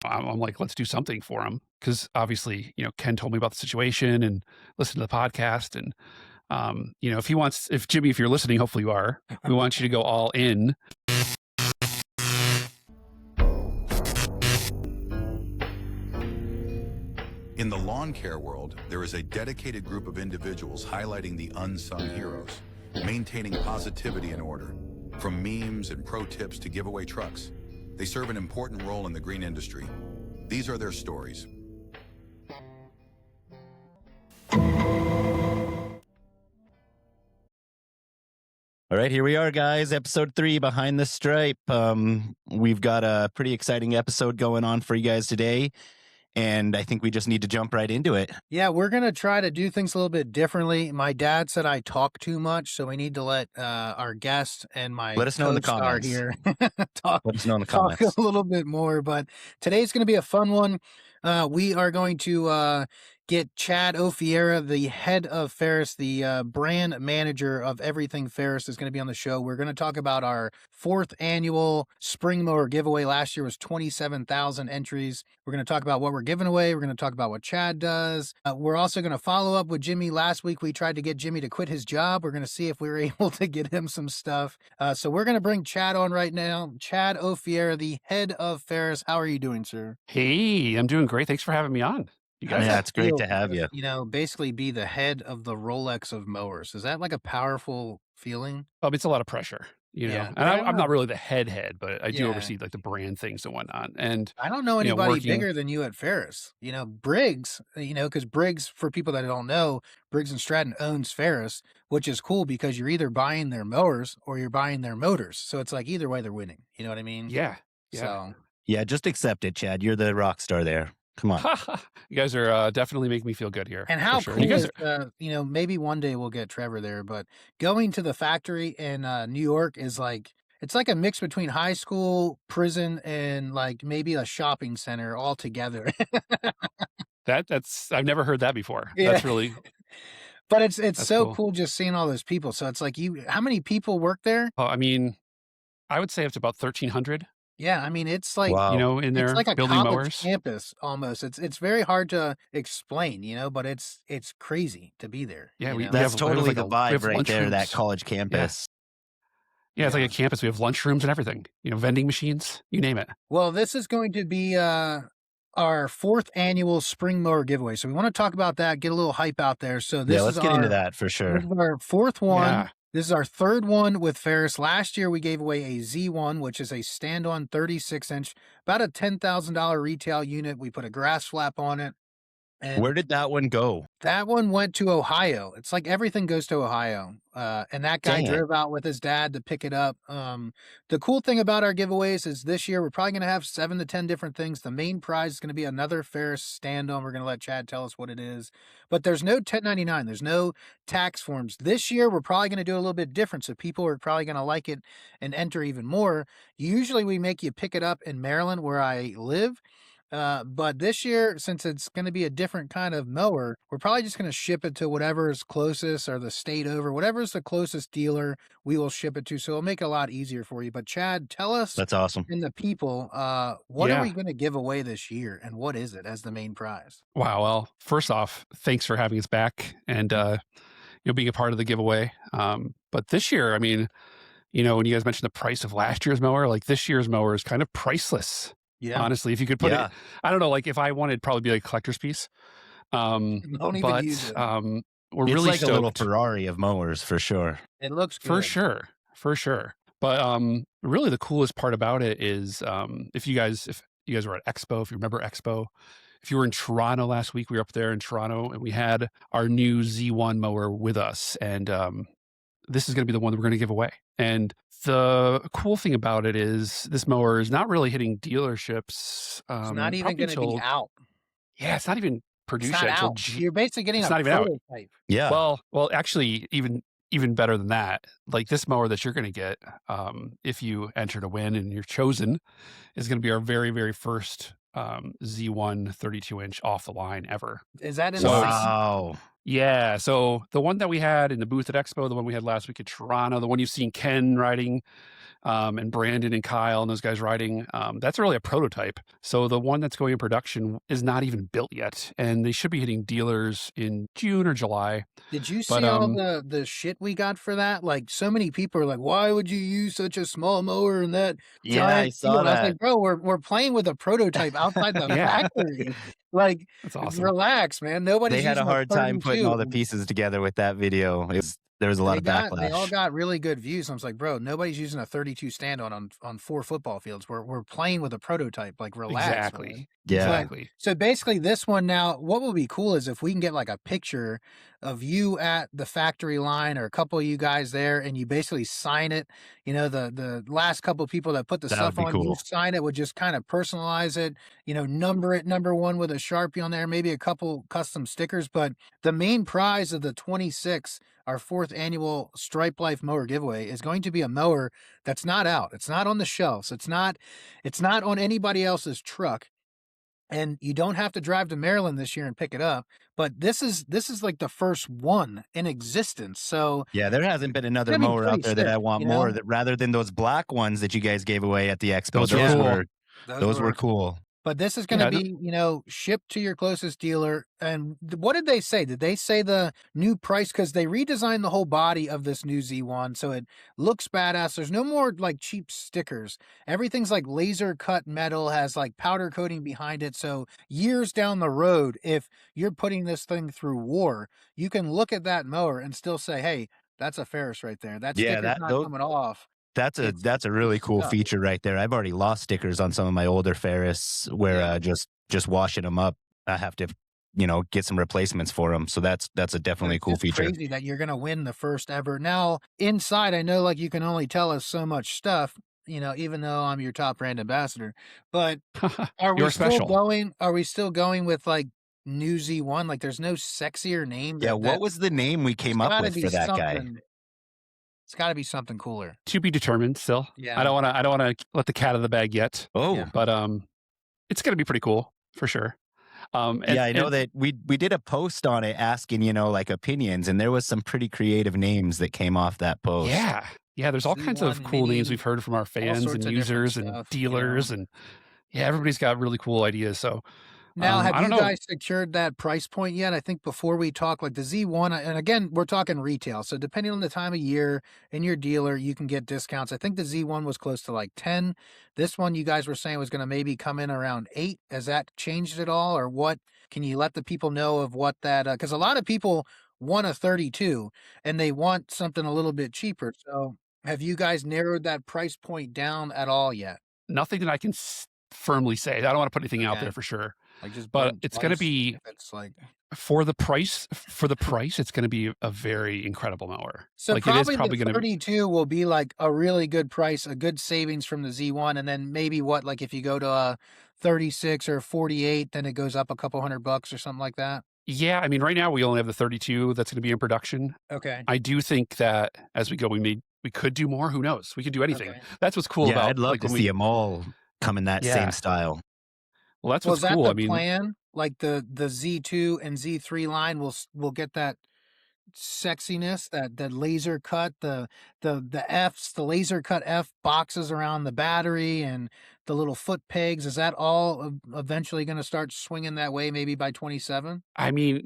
I'm like, let's do something for him. Cause obviously, Ken told me about the situation and listened to the podcast. And, if Jimmy, if you're listening, hopefully you are, we want you to go all in. In the lawn care world, there is a dedicated group of individuals highlighting the unsung heroes, maintaining positivity and order. From memes and pro tips to giveaway trucks, they serve an important role in the green industry. These are their stories. All right, here we are, guys. Episode 3, Behind the Stripe. We've got a pretty exciting episode going on for you guys today, and I think we just need to jump right into it. Yeah, we're going to try to do things a little bit differently. My dad said I talk too much, so we need to let our guest and my Let us know in the comments. here Let us know in the talk comments. a little bit more. But today's going to be a fun one. We are going to get Chad Ofiara, the head of Ferris, the brand manager of everything Ferris, is going to be on the show. We're going to talk about our 4th annual spring mower giveaway. Last year was 27,000 entries. We're going to talk about what we're giving away. We're going to talk about what Chad does. We're also going to follow up with Jimmy. Last week, we tried to get Jimmy to quit his job. We're going to see if we were able to get him some stuff. So we're going to bring Chad on right now. Chad Ofiara, the head of Ferris. How are you doing, sir? Hey, I'm doing great. Thanks for having me on. You guys. Yeah, it's great to have you. Basically be the head of the Rolex of mowers. Is that like a powerful feeling? It's a lot of pressure, Yeah. and I'm not really the head, but I do Yeah. oversee like the brand things and whatnot. And I don't know anybody working- bigger than you at Ferris. Briggs, because Briggs, for people that don't know, Briggs and Stratton owns Ferris, which is cool because you're either buying their mowers or you're buying their motors. So it's like either way they're winning. You know what I mean? Yeah. So Yeah, just accept it, Chad. You're the rock star there. Come on. You guys are definitely making me feel good here. And how for sure. cool You guys is, maybe one day we'll get Trevor there, but going to the factory in New York is like, it's like a mix between high school, prison, and like maybe a shopping center all together. that's I've never heard that before. Yeah. That's really, But it's That's so cool. just seeing all those people. So it's like how many people work there? I mean, I would say it's about 1,300. Yeah, I mean, it's like, Wow. In it's there like a building college mowers. campus almost. It's very hard to explain, but it's crazy to be there. Yeah, we That's have totally like the we vibe have right there, that lunchrooms. college campus. Yeah, it's like a campus. We have lunchrooms and everything. Vending machines, you name it. Well, this is going to be our 4th annual spring mower giveaway. So we want to talk about that, get a little hype out there. So this Let's is get into that for This sure. is our 4th one. Yeah. This is our 3rd one with Ferris. Last year, we gave away a Z1, which is a stand-on 36-inch, about a $10,000 retail unit. We put a grass flap on it. And Where did that one go? that one went to Ohio. It's like everything goes to Ohio. And that guy Dang it. drove out with his dad to pick it up. The cool thing about our giveaways is this year we're probably going to have 7 to 10 different things. The main prize is going to be another Ferris stand-on. We're going to let Chad tell us what it is. But there's no 1099. There's no tax forms. This year we're probably going to do a little bit different. So people are probably going to like it and enter even more. Usually we make you pick it up in Maryland where I live. But this year, since it's going to be a different kind of mower, we're probably just going to ship it to whatever is closest or the state over, whatever is the closest dealer, we will ship it to. So it'll make it a lot easier for you. But Chad, tell us That's awesome. and the people, what are Yeah. we going to give away this year and what is it as the main prize? Wow. Well, first off, thanks for having us back and being a part of the giveaway. But this year, I mean, when you guys mentioned the price of last year's mower, like this year's mower is kind of priceless. Yeah. Honestly, if you could put it, I don't know, like if I wanted, it'd probably be like a collector's piece. Don't even But use it. we're It's really like a little stoked. Ferrari of mowers for sure. It looks good. For sure. But really the coolest part about it is if you guys were at Expo, if you remember Expo, if you were in Toronto last week, we were up there in Toronto and we had our new Z1 mower with us. And this is going to be the one that we're going to give away. And the cool thing about it is this mower is not really hitting dealerships. It's not even going to be out. Yeah, it's not even It's produced not yet until out. You're basically getting it's a not even out. prototype. Yeah. Well, actually, even better than that, like this mower that you're going to get, if you enter to win and you're chosen, is going to be our very, very first Z1 32-inch off the line ever. Is that in Wow. Yeah. So the one that we had in the booth at Expo, the one we had last week at Toronto, the one you've seen Ken riding and Brandon and Kyle and those guys riding, that's really a prototype. So the one that's going in production is not even built yet, and they should be hitting dealers in June or July. Did you But see all the shit we got for that? Like, so many people are like, "Why would you use such a small mower in that Yeah, I giant saw field?" I was that. like, "Bro, we're playing with a prototype outside the yeah, factory. Like, that's awesome. relax, man. They Nobody's had a using a hard time putting all the 32." pieces together with that video. There was a lot of They all backlash. got really good views. I was like, "Bro, nobody's using a 32 stand on 4 football fields. We're playing with a prototype. Like, relax, Exactly. man." Yeah. But Exactly. so basically this one now, what would be cool is if we can get like a picture of you at the factory line or a couple of you guys there and you basically sign it. You know, the last couple of people that put the That would stuff be on, you cool. sign it, would just kind of personalize it, number it number one with a Sharpie on there, maybe a couple custom stickers. But the main prize of the 26, our fourth annual Stripe Life mower giveaway, is going to be a mower that's not out. It's not on the shelves. It's not on anybody else's truck, and you don't have to drive to Maryland this year and pick it up. But this is like the first one in existence. So Yeah, there hasn't been it's another gonna be mower out pretty there that sick, I want you more know? that rather than those black ones that you guys gave away at the expo. Those are Those Yeah. cool. were Those those were were cool. But this is gonna Yeah, be, shipped to your closest dealer. And what did they say? Did they say the new price? Because they redesigned the whole body of this new Z1, so it looks badass. There's no more like cheap stickers. Everything's like laser cut metal, has like powder coating behind it. So years down the road, if you're putting this thing through war, you can look at that mower and still say, "Hey, that's a Ferris right there. That Yeah, sticker's that not those coming off. that's a really It's cool stuck." feature right there. I've already lost stickers on some of my older Ferris where Yeah. just washing them up, I have to get some replacements for them. So that's a But definitely a it's cool just feature. crazy that you're gonna win the first ever. Now, inside, I know like you can only tell us so much stuff, even though I'm your top brand ambassador. But you're special. are we still going with like New Z1? Like there's no sexier name Yeah, that what was the name we there's came up gotta with be for that guy? something. It's gotta be something cooler. To be determined still. I Yeah. don't wanna I don't wanna let the cat out of the bag yet, Oh, Yeah. but, it's gonna be pretty cool for sure. yeah, I know And that we did a post on it asking, like opinions, and there was some pretty creative names that came off that post. yeah, yeah, there's all kinds of Z1 cool names we've mini, heard from our all fans and sorts of different users and stuff. dealers, and yeah, everybody's got really cool ideas. So, Now, have I don't you know. guys secured that price point yet? I think before we talk, like the Z1, and again, we're talking retail. So depending on the time of year and your dealer, you can get discounts. I think the Z1 was close to like 10. This one you guys were saying was going to maybe come in around 8. Has that changed at all, or what? Can you let the people know of what that, because a lot of people want a 32 and they want something a little bit cheaper. So have you guys narrowed that price point down at all yet? Nothing that I can firmly say. I don't want to put anything out Okay. there for sure, Like just but blink it's going to twice be if it's like. for the price. For the price, it's going to be a very incredible mower. So Like it is probably the probably going to. 32 will be like a really good price, a good savings from the Z1, and then maybe what, like if you go to a 36 or 48, then it goes up a couple $100 or something like that. Yeah, I mean, right now we only have the 32 that's going to be in production. Okay. I do think that as we go, we could do more. Who knows? We could do anything. Okay. That's what's cool Yeah, about I'd love like to when see we. them all come in that same Yeah, style. well, that's Well, what's is that cool. I the mean, plan? Like the Z2 and Z3 line will get that sexiness, that laser cut, the laser cut F boxes around the battery and the little foot pegs. Is that all eventually going to start swinging that way? Maybe by 27. I mean,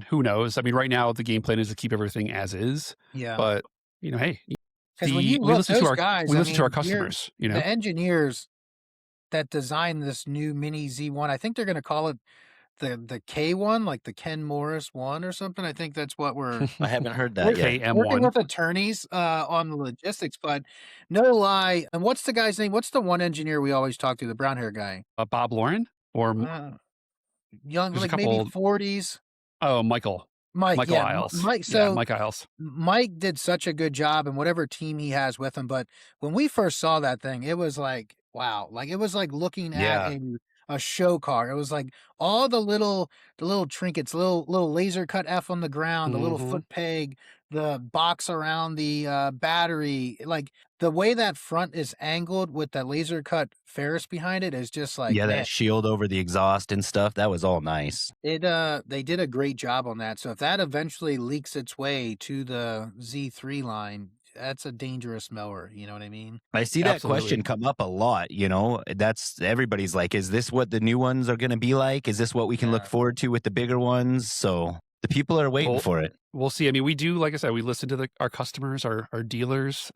who knows? I mean, right now the game plan is to keep everything as is, Yeah. but hey, Because when you we look, listen to those our guys, we I listen to our mean, customers. the engineers that designed this new mini Z1, I think they're going to call it the K1, like the Ken Morris one or something. I think that's what I haven't heard that we're yet. working KM1, with attorneys on the logistics, but no lie. And what's the guy's name? What's the one engineer we always talk to, the brown hair guy? Bob Lauren, or Uh, Young, there's a like maybe couple. 40s. Oh, Mike, Michael yeah, Isles. Mike. Yeah, So Mike Isles. Mike did such a good job and whatever team he has with him. But when we first saw that thing, it was like, wow, like it was like looking at Yeah. a show car. It was like all the little trinkets, little laser cut F on the ground, the little Hmm. foot peg, the box around the battery. Like the way that front is angled with that laser cut Ferris behind it is just like, Yeah, man, that shield over the exhaust and stuff, that was all nice. they did a great job on that. So if that eventually leaks its way to the Z3 line, that's a dangerous mower. You know what I mean? I see that Absolutely. question come up a lot, you know. That's everybody's like, is this what the new ones are going to be like? Is this what we can look Yeah. forward to with the bigger ones? So the people are waiting We'll for it. we'll see. I mean, we do, like I said, we listen to our customers, our dealers.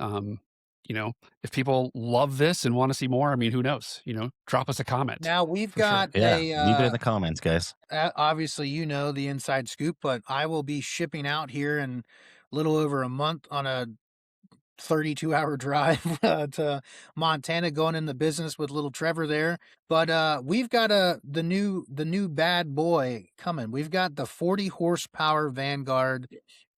You know, if people love this and want to see more, I mean, who knows? You know, drop us a comment Now we've for sure. got Yeah, leave it in the comments, guys. obviously, you know the inside scoop, but I will be shipping out here in a little over a month on a 32-hour drive to Montana, going in the business with little Trevor there. But we've got the new bad boy coming. We've got the 40 horsepower Vanguard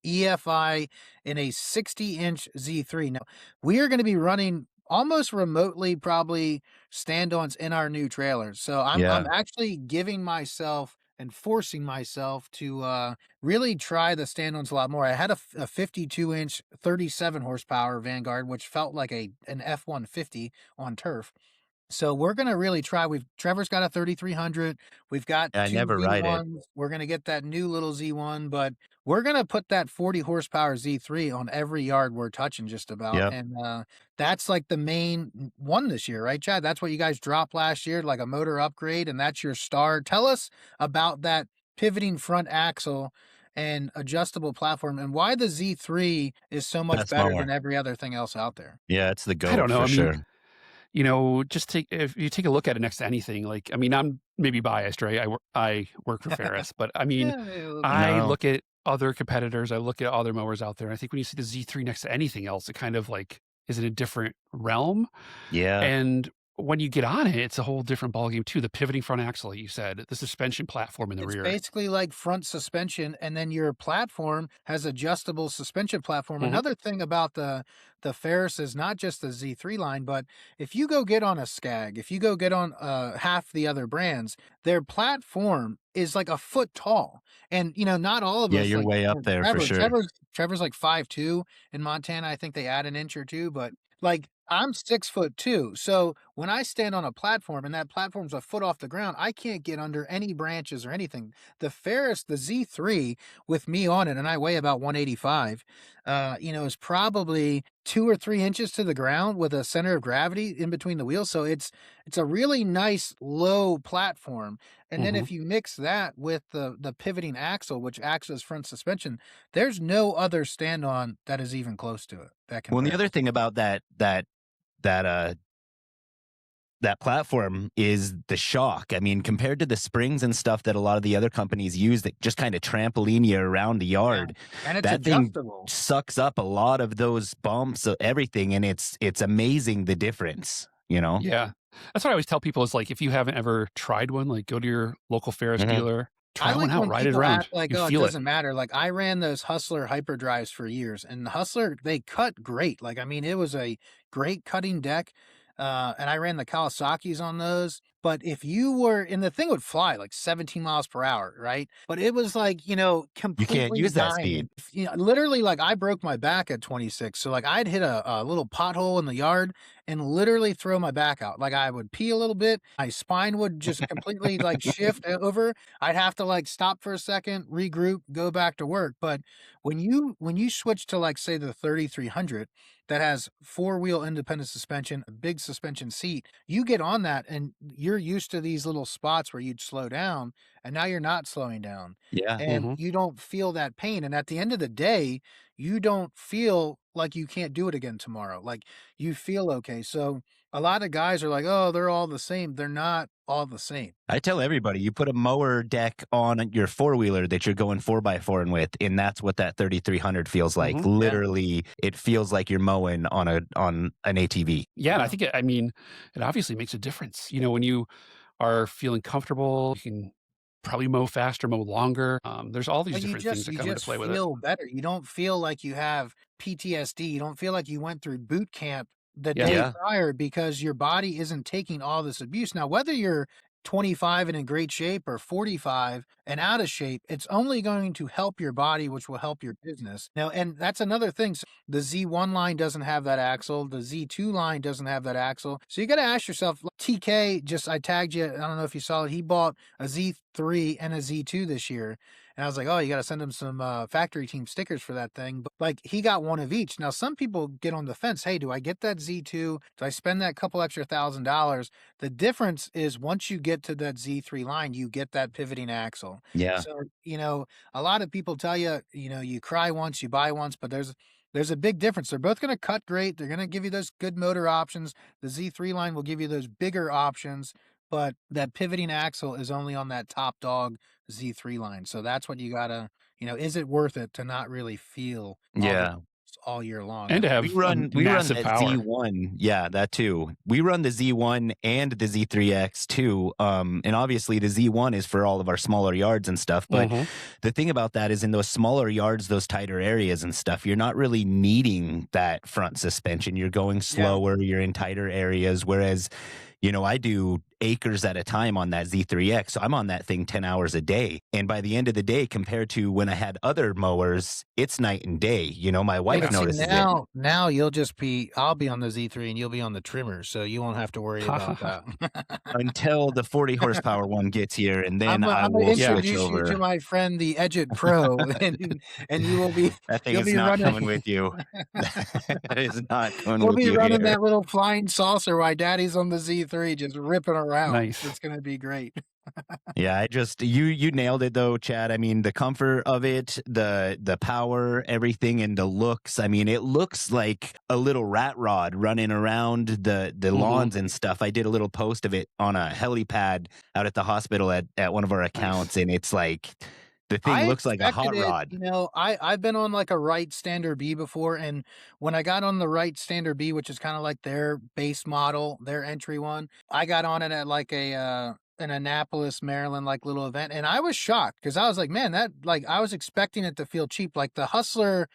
EFI in a 60-inch Z3. Now, we are going to be running almost remotely, probably stand-ons in our new trailers. So I'm Yeah, actually giving myself and forcing myself to really try the stand-ons a lot more. I had a 52-inch 37 horsepower Vanguard, which felt like an F-150 on turf. So we're gonna really try. Trevor's got a 3300. We've got I two never ride it. Z1s. We're gonna get that new little Z1, but we're gonna put that 40 horsepower Z3 on every yard we're touching just about. Yep, And that's like the main one this year, right, Chad? That's what you guys dropped last year, like a motor upgrade, and that's your star. Tell us about that pivoting front axle and adjustable platform, and why the Z3 is so much that's better mower. than every other thing else out there. Yeah, it's the I don't goat know. for I mean, sure. you know, just take if you take a look at it next to anything, like, I mean, I'm maybe biased, right? I work for Ferris, but I mean, Yeah, maybe a little bit. I No, look at other competitors, I look at other mowers out there, and I think when you see the Z3 next to anything else, it kind of like is in a different realm. yeah, And when you get on it, it's a whole different ballgame too. The pivoting front axle, like you said, the suspension platform in the It's rear. basically like front suspension, and then your platform has adjustable suspension platform. Mhm, Another thing about the Ferris is not just the Z3 line, but if you go get on a Skag, if you go get on half the other brands, their platform is like a foot tall. And not all of yeah. us You're like way up there for Trevor. sure. Trevor's like 5'2" in Montana. I think they add an inch or two, but like I'm 6'2". So when I stand on a platform and that platform's a foot off the ground, I can't get under any branches or anything. The Ferris, the Z3 with me on it, and I weigh about 185, is probably 2 or 3 inches to the ground with a center of gravity in between the wheels. So it's a really nice low platform. And then mhm. if you mix that with the pivoting axle, which acts as front suspension, there's no other stand on that is even close to it that Well, and the compares. other thing about that that platform is the shock. I mean, compared to the springs and stuff that a lot of the other companies use that just kind of trampoline you around the Yeah. yard, And it's that thing adjustable. sucks up a lot of those bumps, everything, and it's amazing the difference, you know? Yeah. That's what I always tell people is like, if you haven't ever tried one, like go to your local Ferris Mhm. dealer, I try one like out, when ride it people around. act like, You "Oh, it feel it. doesn't matter." Like, I ran those Hustler hyperdrives for years, and the Hustler, they cut great. Like, I mean, it was a great cutting deck, and I ran the Kawasaki's on those. But if you were and the thing would fly like 17 miles per hour, right? But it was like, You can't completely use that dying. speed. And, literally, like, I broke my back at 26. So, like, I'd hit a little pothole in the yard and literally throw my back out. Like, I would pee a little bit. My spine would just completely, like, shift over. I'd have to like stop for a second, regroup, go back to work. But when you switch to like say the 3300 that has four-wheel independent suspension, a big suspension seat, you get on that and you're used to these little spots where you'd slow down, and now you're not slowing down. Yeah. And Mhm. you don't feel that pain. And at the end of the day, you don't feel like you can't do it again tomorrow. Like you feel okay. So a lot of guys are like, "Oh, they're all the same." They're not all the same. I tell everybody, you put a mower deck on your four-wheeler that you're going 4x4 with, and that's what that 3300 feels like. Mhm. Yeah. Literally, it feels like you're mowing on an ATV. Yeah, and I Yeah. think I mean, it obviously makes a difference. You know, when you are feeling comfortable, you can probably mow faster, mow longer. There's all these Well, you different things just that you come into just play with it. feel better. You don't feel like you have PTSD. You don't feel like you went through boot camp the Yeah. day Yeah. prior because your body isn't taking all this abuse. Now, whether you're 25 and in great shape or 45 and out of shape, it's only going to help your body, which will help your business. Now, and that's another thing. So the Z1 line doesn't have that axle. The Z2 line doesn't have that axle. So you got to ask yourself, TK, just I tagged you. I don't know if you saw it. He bought a Z3 and a Z2 this year. And I was like, oh, you got to send him some factory team stickers for that thing. But like, he got one of each. Now, some people get on the fence. Hey, do I get that Z2? Do I spend that couple extra $1,000? The difference is once you get to that Z3 line, you get that pivoting axle. Yeah. So, a lot of people tell you, you cry once, you buy once, but there's a big difference. They're both going to cut great. They're going to give you those good motor options. The Z3 line will give you those bigger options, but that pivoting axle is only on that top dog Z3 line. So that's what you got to, is it worth it to not really feel all the Yeah. all year long? And to We have a run massive that power. Z1. Yeah, that too. We run the Z1 and the Z3X too. And obviously the Z1 is for all of our smaller yards and stuff. But Mhm. the thing about that is in those smaller yards, those tighter areas and stuff, you're not really needing that front suspension. You're going slower, you're in tighter areas. Whereas, I do acres at a time on that Z3X. So I'm on that thing 10 hours a day. And by the end of the day, compared to when I had other mowers, it's night and day. My Yeah, wife but see, notices it. now I'll be on the Z3 and you'll be on the trimmer, so you won't have to worry about that. Until the 40 horsepower one gets here, and then I I'm gonna will Yeah. switch introduce you to over. my friend, the Edge Pro, and you will be That thing you'll is be not running coming with you. That is not coming we'll with be you running here. that little flying saucer while Daddy's on the Z3 just ripping around. Nice. It's gonna be great. Yeah, you nailed it though, Chad. I mean, the comfort of it, the power, everything, and the looks. I mean, it looks like a little rat rod running around the Mhm. lawns and stuff. I did a little post of it on a helipad out at the hospital at one of our Nice. accounts, and it's like the thing I looks like a expected hot it, rod. I've been on like a Wright Standard B before, and when I got on the Wright Standard B, which is kind of like their base model, their entry one, I got on it at like an Annapolis, Maryland, like little event, and I was shocked because I was like, man, that like I was expecting it to feel cheap, like the Hustler,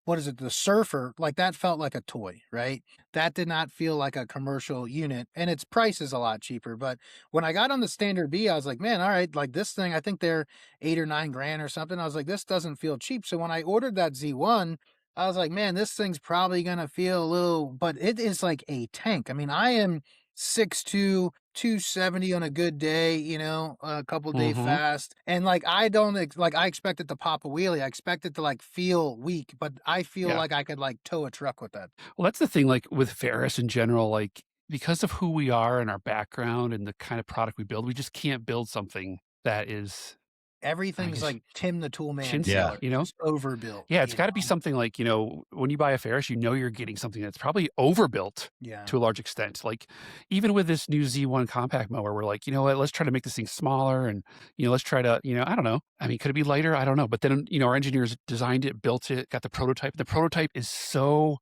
what is it, the Surfer, like that felt like a toy, right? That did not feel like a commercial unit, and its price is a lot cheaper, but when I got on the Standard B, I was like, man, all right, like this thing, I think they're 8 or 9 grand or something. I was like, this doesn't feel cheap. So when I ordered that Z1, I was like, man, this thing's probably gonna feel a little, but it is like a tank. I mean, I am 6'2", 270 on a good day, a couple day Mhm. fast. And like I don't like I expect it to pop a wheelie. I expect it to like feel weak, but I feel Yeah. like I could like tow a truck with that. Well, that's the thing, like, with Ferris in general, like, because of who we are and our background and the kind of product we build, we just can't build something that is, I Everything's guess, like Tim the Tool Man chintzy, Yeah. killer, just overbuilt, Yeah, it's gotta be something like, when you buy a Ferris, you're getting something that's probably overbuilt Yeah. to a large extent. Like, even with this new Z1 compact mower, we're like, "You know what? Let's try to make this thing smaller and, let's try to," I don't know. I mean, could it be lighter? I don't know. But then, our engineers designed it, built it, got the prototype. The prototype is so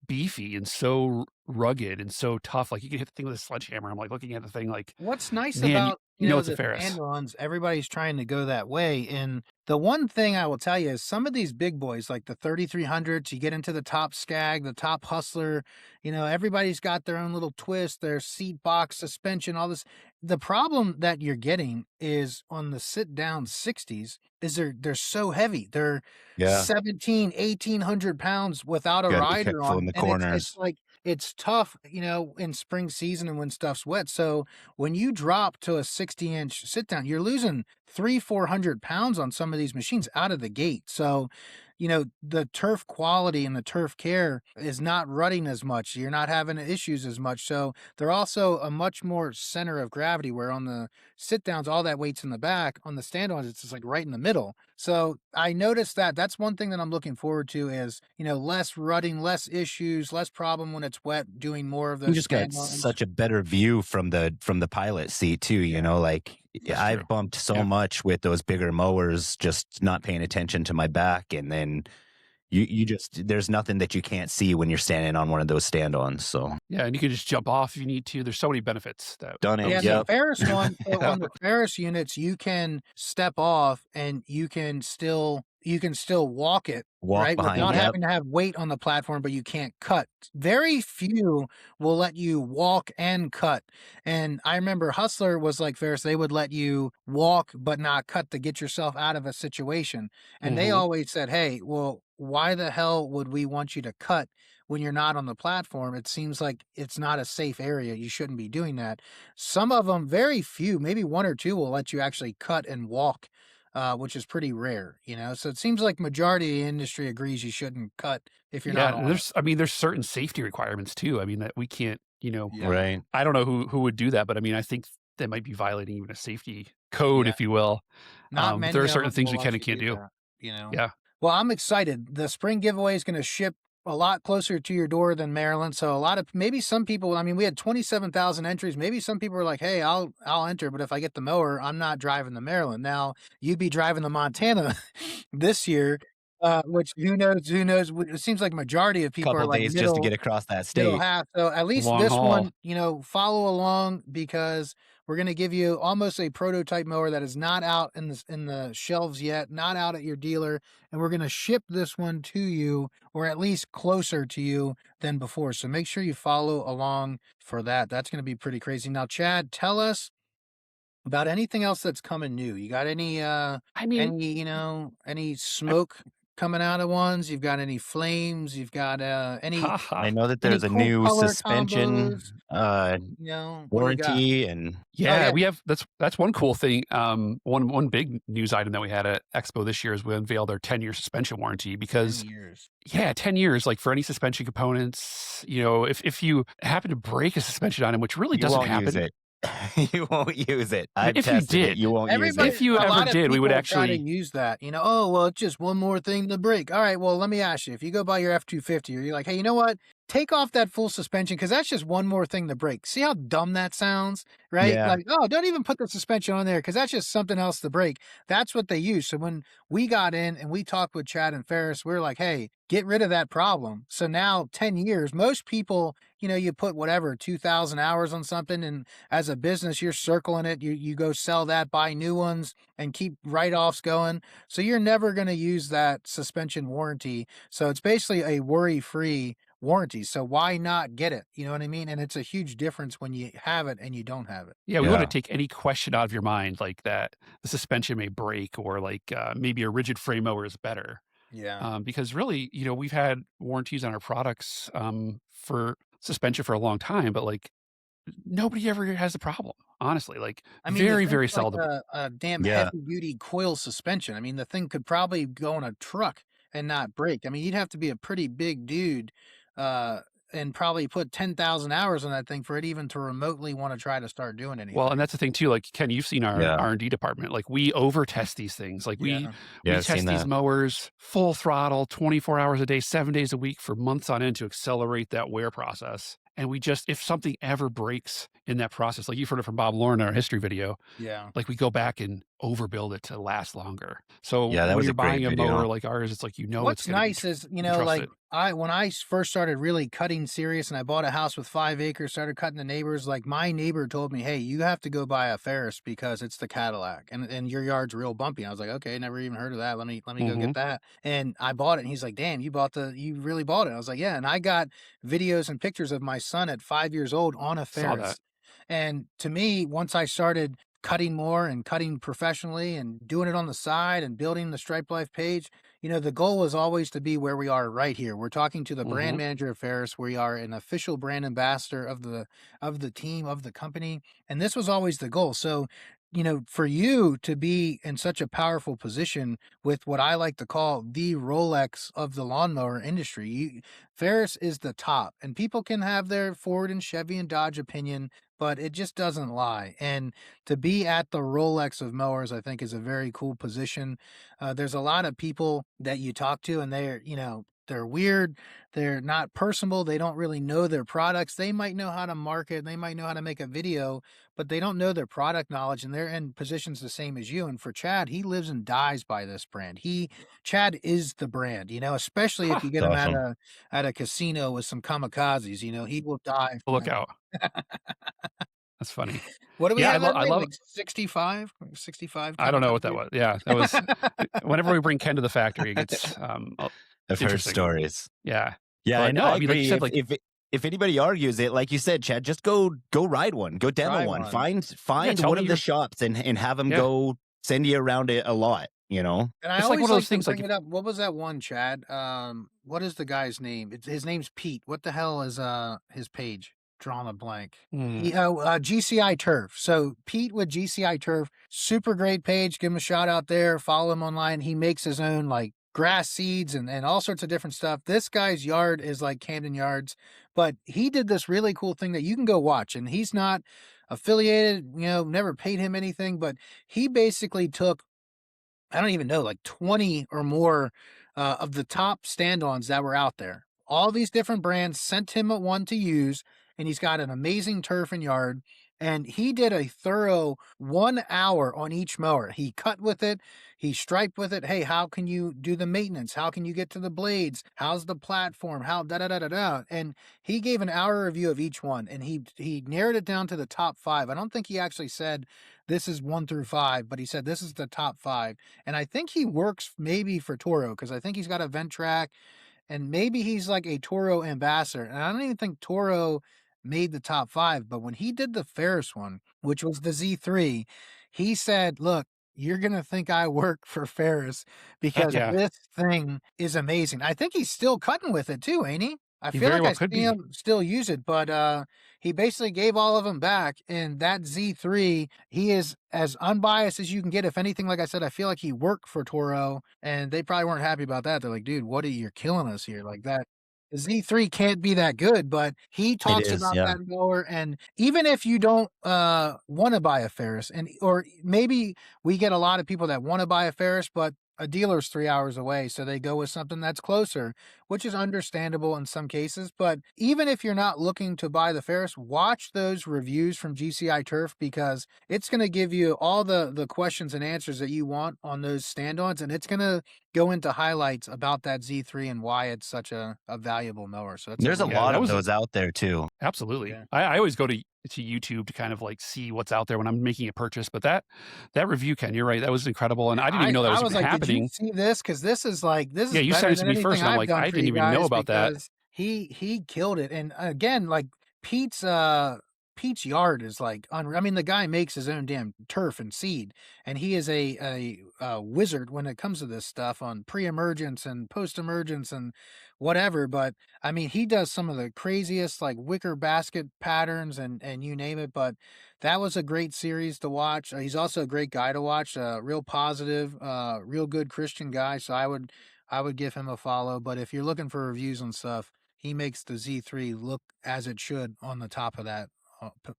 beefy and so rugged and so tough. Like, you can hit the thing with a sledgehammer. I'm, like, looking at the thing like, What's nice "Man, about, it's a the Ferris." stand-ons, everybody's trying to go that way, and the one thing I will tell you is some of these big boys, like the 3300s, you get into the top Skag, the top Hustler, everybody's got their own little twist, their seat box, suspension, all this. The problem that you're getting is on the sit-down 60s is they're so heavy. They're Yeah. 1,800 pounds without a Got to be rider careful in on, the and it's corners. like it's tough, in spring season and when stuff's wet. So when you drop to a 60-inch sit down, you're losing 400 pounds on some of these machines out of the gate. So, the turf quality and the turf care is not rutting as much. You're not having issues as much. So they're also a much more center of gravity, where on the sit downs, all that weight's in the back. On the stand ons, it's just like right in the middle. So I noticed that that's one thing that I'm looking forward to is, less rutting, less issues, less problem when it's wet, doing more of You those just got stand ons. such a better view from the pilot seat too, like That's true. I've bumped so Yeah. much with those bigger mowers, just not paying attention to my back, and then you just there's nothing that you can't see when you're standing on one of those stand-ons. So Yeah, and you can just jump off if you need to. There's so many benefits that done that it. Yeah, we and the see. Yep. Ferris one, so Yeah. on the Ferris units, you can step off and you can still walk it, Walk right? behind. Without Yep. having to have weight on the platform, but you can't cut. Very few will let you walk and cut. And I remember Hustler was like Ferris, they would let you walk but not cut to get yourself out of a situation. And they Mhm. always said, hey, well, why the hell would we want you to cut when you're not on the platform? It seems like it's not a safe area. You shouldn't be doing that. Some of them, very few, maybe one or two will let you actually cut and walk which is pretty rare, you know. So it seems like majority of the industry agrees you shouldn't cut if you're Yeah, not and on it. there's certain safety requirements too. I mean, that we can't, Yeah, Right. I don't know who would do that, but I mean, I think that might be violating even a safety code, yeah. if you will. Not But there many are of certain them things will you let can and you can't do do. that, you know? Yeah. Well, I'm excited. The spring giveaway is gonna ship a lot closer to your door than Maryland, so a lot of maybe some people, I mean, we had 27,000 entries, maybe some people were like, "Hey, I'll enter, but if I get the mower, I'm not driving to Maryland." Now, you'd be driving to Montana this year, which who knows, it seems like majority of people are Couple like days just to get across that middle state. half. So at The least long this haul. one, follow along because we're gonna give you almost a prototype mower that is not out in the shelves yet, not out at your dealer, and we're gonna ship this one to you, or at least closer to you than before. So make sure you follow along for that. That's gonna be pretty crazy. Now, Chad, tell us about anything else that's coming new. You got I mean, any I smoke coming out of ones? You've got any flames? You've got I know that any there's a cool new color suspension, combos? What do you got? warranty and Oh, Yeah, yeah, we have that's one cool thing. One big news item that we had at Expo this year is we unveiled our 10-year suspension warranty 10 because years. yeah, 10 years, like for any suspension components, if you happen to break a suspension item, which really you doesn't won't use happen, it. You won't use it. but I've if you tested it. did, You won't use Everybody it. if you a ever lot of did, we would people try to actually use that, "Oh, well, it's just one more thing to break." Alright, well, let me ask you, if you go buy your F-250 or you're like, "Hey, you know what? Take off that full suspension because that's just one more thing to break." See how dumb that sounds, right? Yeah. Like, "Oh, don't even put the suspension on there because that's just something else to break." That's what they use. So when we got in and we talked with Chad and Ferris, we are like, "Hey, get rid of that problem." So now 10 years, most people, you put whatever, 2,000 hours on something, and as a business, you're circling it. You go sell that, buy new ones, and keep write-offs going. So you're never going to use that suspension warranty. So it's basically a worry-free warranty. So why not get it? You know what I mean? And it's a huge difference when you have it and you don't have it. yeah, we wanna Yeah. take any question out of your mind, like that the suspension may break or like, maybe a rigid frame mower is better. Yeah. Because really, we've had warranties on our products, for suspension for a long time, but, like, nobody ever has a problem, honestly, like, I mean, the very, thing's very like seldom. a damn Yeah. heavy duty coil suspension. I mean, the thing could probably go on a truck and not break. I mean, you'd have to be a pretty big dude, uh, and probably put 10,000 hours on that thing for it even to remotely want to try to start doing Well, and anything. that's the thing too, like, Ken, you've seen our Yeah. R&D department, like, we over test these things, like, we Yeah. Yeah, we I've seen test these that. mowers full throttle, 24 hours a day, 7 days a week for months on end to accelerate that wear process, and we just if something ever breaks in that process, like you've heard it from Bob Lauren in our history video, Yeah. like, we go back and overbuild it to last longer. So, Yeah, that when was you're a great buying a mower video. like ours, it's like, it's What's gonna be nice is, you can trust like it. when I first started really cutting serious and I bought a house with 5 acres, started cutting the neighbors, like my neighbor told me, "Hey, you have to go buy a Ferris because it's the Cadillac and your yard's real bumpy." I was like, "Okay, never even heard of that. Let me go get Mhm. that." And I bought it and he's like, "Damn, you really bought it." I was like, "Yeah." And I got videos and pictures of my son at 5 years old on a Saw that. Ferris. And to me, once I started cutting more and cutting professionally and doing it on the side and building the Stripe Life page, the goal was always to be where we are right here. We're talking to the brand Mhm. manager of Ferris. We are an official brand ambassador of the team of the company, and this was always the goal. So, for you to be in such a powerful position with what I like to call the Rolex of the lawnmower industry, Ferris is the top, and people can have their Ford and Chevy and Dodge opinion, but it just doesn't lie. And to be at the Rolex of mowers, I think, is a very cool position. There's a lot of people that you talk to, and they're weird. They're not personable. They don't really know their products. They might know how to market. They might know how to make a video, but they don't know their product knowledge, and they're in positions the same as you. And for Chad, he lives and dies by this brand. Chad is the brand. Especially if you Ha! get It's him awesome. at a casino with some kamikazes. He will die for Look them. out. That's funny. What do we Yeah, have that I rating? love Like 65? 65 I don't know what that kamikazes? was. Yeah, that was whenever we bring Ken to the factory, it gets, I've heard interesting. stories. Yeah. Yeah, But and no, I I mean, like you agree. said, If like if anybody argues it, like you said, Chad, just go ride one, go demo Try one, one. yeah, find tell one me of the your shops and have them yeah. go send you around it a lot. You know, And I It's like always one of those like to things, like, bring if it up. What was that one, Chad? What is the guy's name? His name's Pete. What the hell is his page? drawing a blank. Mm. GCI Turf. So Pete with GCI Turf, super great page. Give him a shout out there. Follow him online. He makes his own like grass seeds and all sorts of different stuff. This guy's yard is like Camden Yards, but he did this really cool thing that you can go watch. And he's not affiliated, never paid him anything, but he basically took, I don't even know, like 20 or more of the top stand-ons that were out there. All these different brands sent him one to use, and he's got an amazing turf and yard. And he did a thorough 1 hour on each mower. He cut with it, he striped with it. Hey, how can you do the maintenance? How can you get to the blades? How's the platform? How da da da da da? And he gave an hour review of each one, and he narrowed it down to the top five. I don't think he actually said this is 1 through 5, but he said this is the top five. And I think he works maybe for Toro because I think he's got a vent track and maybe he's like a Toro ambassador. And I don't even think Toro made the top five, but when he did the Ferris one, which was the Z3, he said, look, you're going to think I work for Ferris because Yeah, this thing is amazing. I think he's still cutting with it too, ain't he? I he feel very like well I could see be. him still use it, but he basically gave all of them back. And that Z3, he is as unbiased as you can get. If anything, like I said, I feel like he worked for Toro and they probably weren't happy about that. They're like, dude, what are you killing us here? Like that. The Z3 can't be that good, but he It talks is, about yeah. that mower. And even if you don't want to buy a Ferris, and or maybe we get a lot of people that want to buy a Ferris, but a dealer's 3 hours away, so they go with something that's closer, which is understandable in some cases. But even if you're not looking to buy the Ferris, watch those reviews from GCI Turf because it's going to give you all the questions and answers that you want on those stand-ons, and it's going to go into highlights about that Z3 and why it's such a valuable mower. So that's a There's a really Yeah, lot that of was those out there too. absolutely. yeah. I always go to YouTube to kind of like see what's out there when I'm making a purchase. But that review, Ken, you're right. That was incredible, and Yeah, I didn't even know that I was was even like, "Did you happening. see this? Because this Yeah, is you sent better it to than me anything first, and I'm I've like, done I for didn't you even know guys," about that. because he killed it. And again, like Pete's Pete's yard is like unreal. I mean, the guy makes his own damn turf and seed, and he is a wizard when it comes to this stuff on pre-emergence and post-emergence and whatever. But I mean, he does some of the craziest like wicker basket patterns and you name it. But that was a great series to watch. He's also a great guy to watch. Real positive, real good Christian guy. So I would give him a follow. But if you're looking for reviews and stuff, he makes the Z3 look as it should on the top of that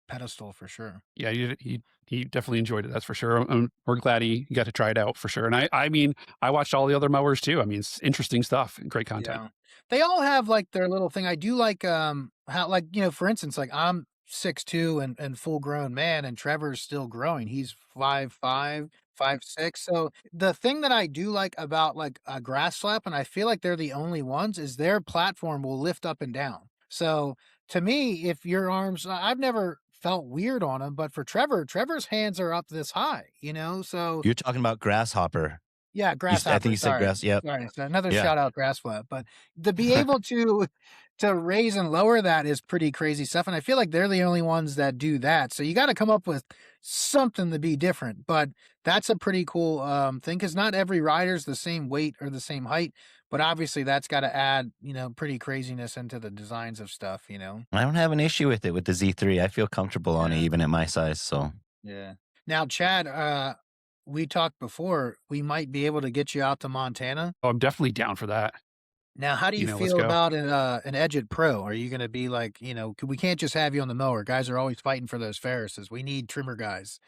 pedestal for sure. Yeah, he definitely enjoyed it. That's for sure. We're glad he got to try it out for sure. And I mean, I watched all the other mowers too. I mean, it's interesting stuff, great content. Yeah. They all have like their little thing. I do like how like for instance, like I'm 6'2" and full grown man and Trevor's still growing. He's 5'5", 5'6". So the thing that I do like about like a grass slap, and I feel like they're the only ones, is their platform will lift up and down. So to me, if your arms I've never felt weird on him, but for Trevor's hands are up this high. So You're talking about grasshopper. yeah, I think grasshopper, you said sorry. grass. Yep. Sorry, so another Yeah. shout out grass flap, but to be able to raise and lower that is pretty crazy stuff, and I feel like they're the only ones that do that, so you gotta come up with something to be different, but that's a pretty cool, thing because not every rider's the same weight or the same height, but obviously that's gotta add, pretty craziness into the designs of stuff. I don't have an issue with it with the Z3. I feel comfortable on it Yeah, even at my size. So yeah. Now, Chad, we talked before, we might be able to get you out to Montana. Oh, I'm definitely down for that. Now, how do you Let's feel go. about an Edged Pro? Are you gonna be like, we can't just have you on the mower. Guys are always fighting for those Ferrises. We need trimmer guys.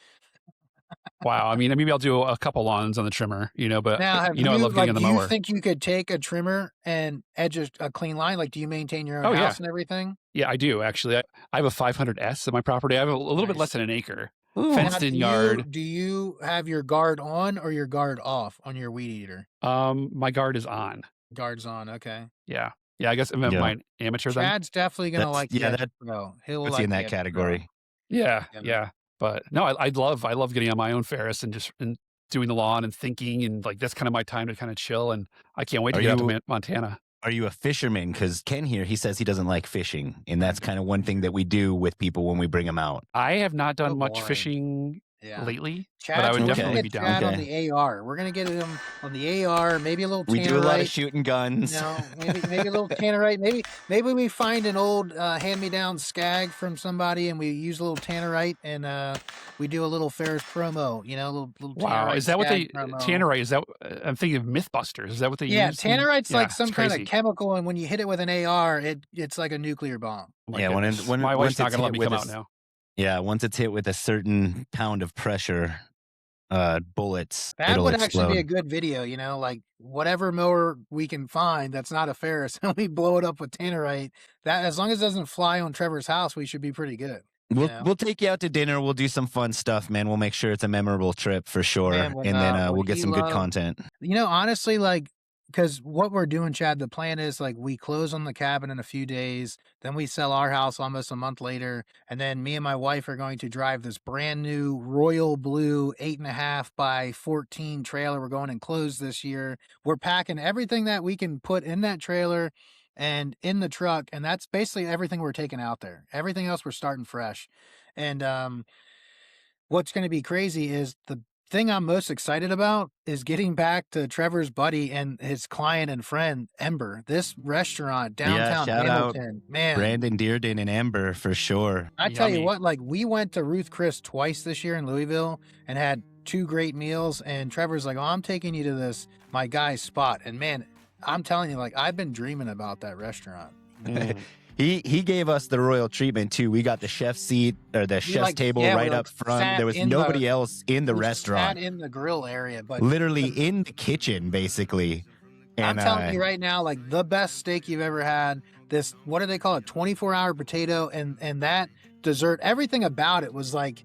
Wow. I mean, maybe I'll do a couple lawns on the trimmer, but Now, have I you love getting on like, the do you mower. think you could take a trimmer and edge a clean line? Like, do you maintain your own Oh yeah. house and everything? Yeah, I do actually. I have a 500S on my property. I have a little bit less Nice. than an acre, ooh, Now, fenced in yard. do you have your guard on or your guard off on your weed eater? My guard is on. Guard's on. Okay. Yeah. Yeah, I guess am yeah. I an amateur then? Chad's definitely gonna like the Edge That Pro. He'll puts you like in the that Edge Pro. category. Yeah, You know? yeah. But no, I love getting on my own Ferris and just and doing the lawn and thinking and like that's kind of my time to kind of chill and I can't wait to Are get out to you Montana. are you a fisherman? Because Ken here, he says he doesn't like fishing, and Mm. that's kind of one thing that we do with people when we bring them out. I have not So done much boring. fishing Yeah. lately, but I Chad's would we're gonna Okay. definitely get be down. Chad on Okay. the AR. We're gonna get him on the AR, maybe a little We do a lot of tannerite. shooting You guns. know, maybe a little tannerite. Maybe we find an old hand-me-down skag from somebody, and we use a little tannerite, and we do a little Ferris promo. You know, little Wow, tannerite is that what skag they promo. tannerite? Is that I'm thinking of MythBusters. Is that what they Yeah, use? In, tannerite's like yeah, it's some kind of crazy. chemical, and when you hit it with an AR, it's like a nuclear bomb. Oh my Yeah, goodness, my wife's once not it's gonna let hit me with come a out now. once it's hit with a certain pound of pressure, bullets, That it'll would actually be a explode. good video, you know, like whatever mower we can find that's not a Ferris, and we blow it up with tannerite. That as long as it doesn't fly on Trevor's house, we should be pretty good. You know, We'll take you out to dinner. We'll do some fun stuff, man. We'll make sure it's a memorable trip for sure, man, and then would we'll get he some good love? content. You know, honestly, like, because what we're doing, Chad, the plan is like we close on the cabin in a few days, then we sell our house almost a month later, and then me and my wife are going to drive this brand new royal blue 8.5 by 14 trailer. We're going and close this year. We're packing everything that we can put in that trailer and in the truck, and that's basically everything we're taking out there. Everything else we're starting fresh. And what's going to be crazy is the thing I'm most excited about is getting back to Trevor's buddy and his client and friend, Ember. This restaurant Yeah, downtown shout out Hamilton, man. Brandon Dearden and Amber for sure. I tell you Yummy. what, like we went to Ruth Chris twice this year in Louisville and had two great meals. And Trevor's like, "Oh, I'm taking you to this my guy's spot." And man, I'm telling you, like I've been dreaming about that restaurant. Mm. He gave us the royal treatment too. We got the chef's seat or the We chef's like, table yeah, we right like up front. sat There was in nobody else in the we sat restaurant. in the grill area, but Literally the in the kitchen, basically. I'm And telling you right now, like the best steak you've ever had. This, what do they call it? 24-hour potato, and that dessert. Everything about it was like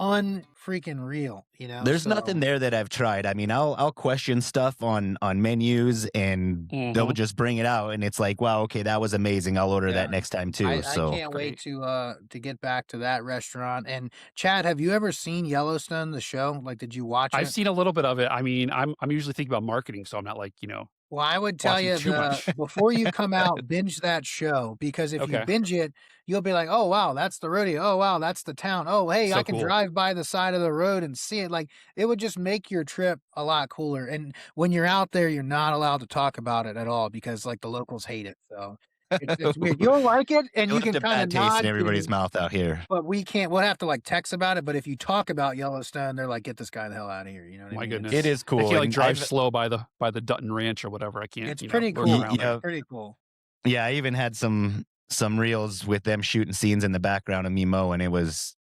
unfreaking real. You know, there's so nothing there that I've tried. I mean, I'll question stuff on menus, and they'll Mhm. just bring it out, and it's like, wow, okay, that was amazing. I'll order yeah, that next time too. I So can't wait Great. to get back to that restaurant. And Chad, have you ever seen Yellowstone, the show? Like, did you watch I've it? seen a little bit of it. I mean, I'm usually thinking about marketing, so I'm not like, Well, I would tell watching you too the much. before you come out, binge that show because if you Okay. binge it, you'll be like, "Oh wow, that's the rodeo. Oh wow, that's the town. Oh hey, I So can cool. drive by the side of the road and see it." Like it would just make your trip a lot cooler. And when you're out there, you're not allowed to talk about it at all because like the locals hate it. So it's weird. You'll like it and it you left can a kind of bad taste in nod to everybody's me, mouth out here. but we can't. We'll have to like text about it. But if you talk about Yellowstone, they're like, "Get this guy the hell out of here." You know what I My mean? It goodness. is I cool, can't like and drive slow by the Dutton Ranch or whatever. I can't, It's pretty lurk cool. around there. yeah, Pretty cool. yeah. I even had some reels with them shooting scenes in the background of me mowing. It was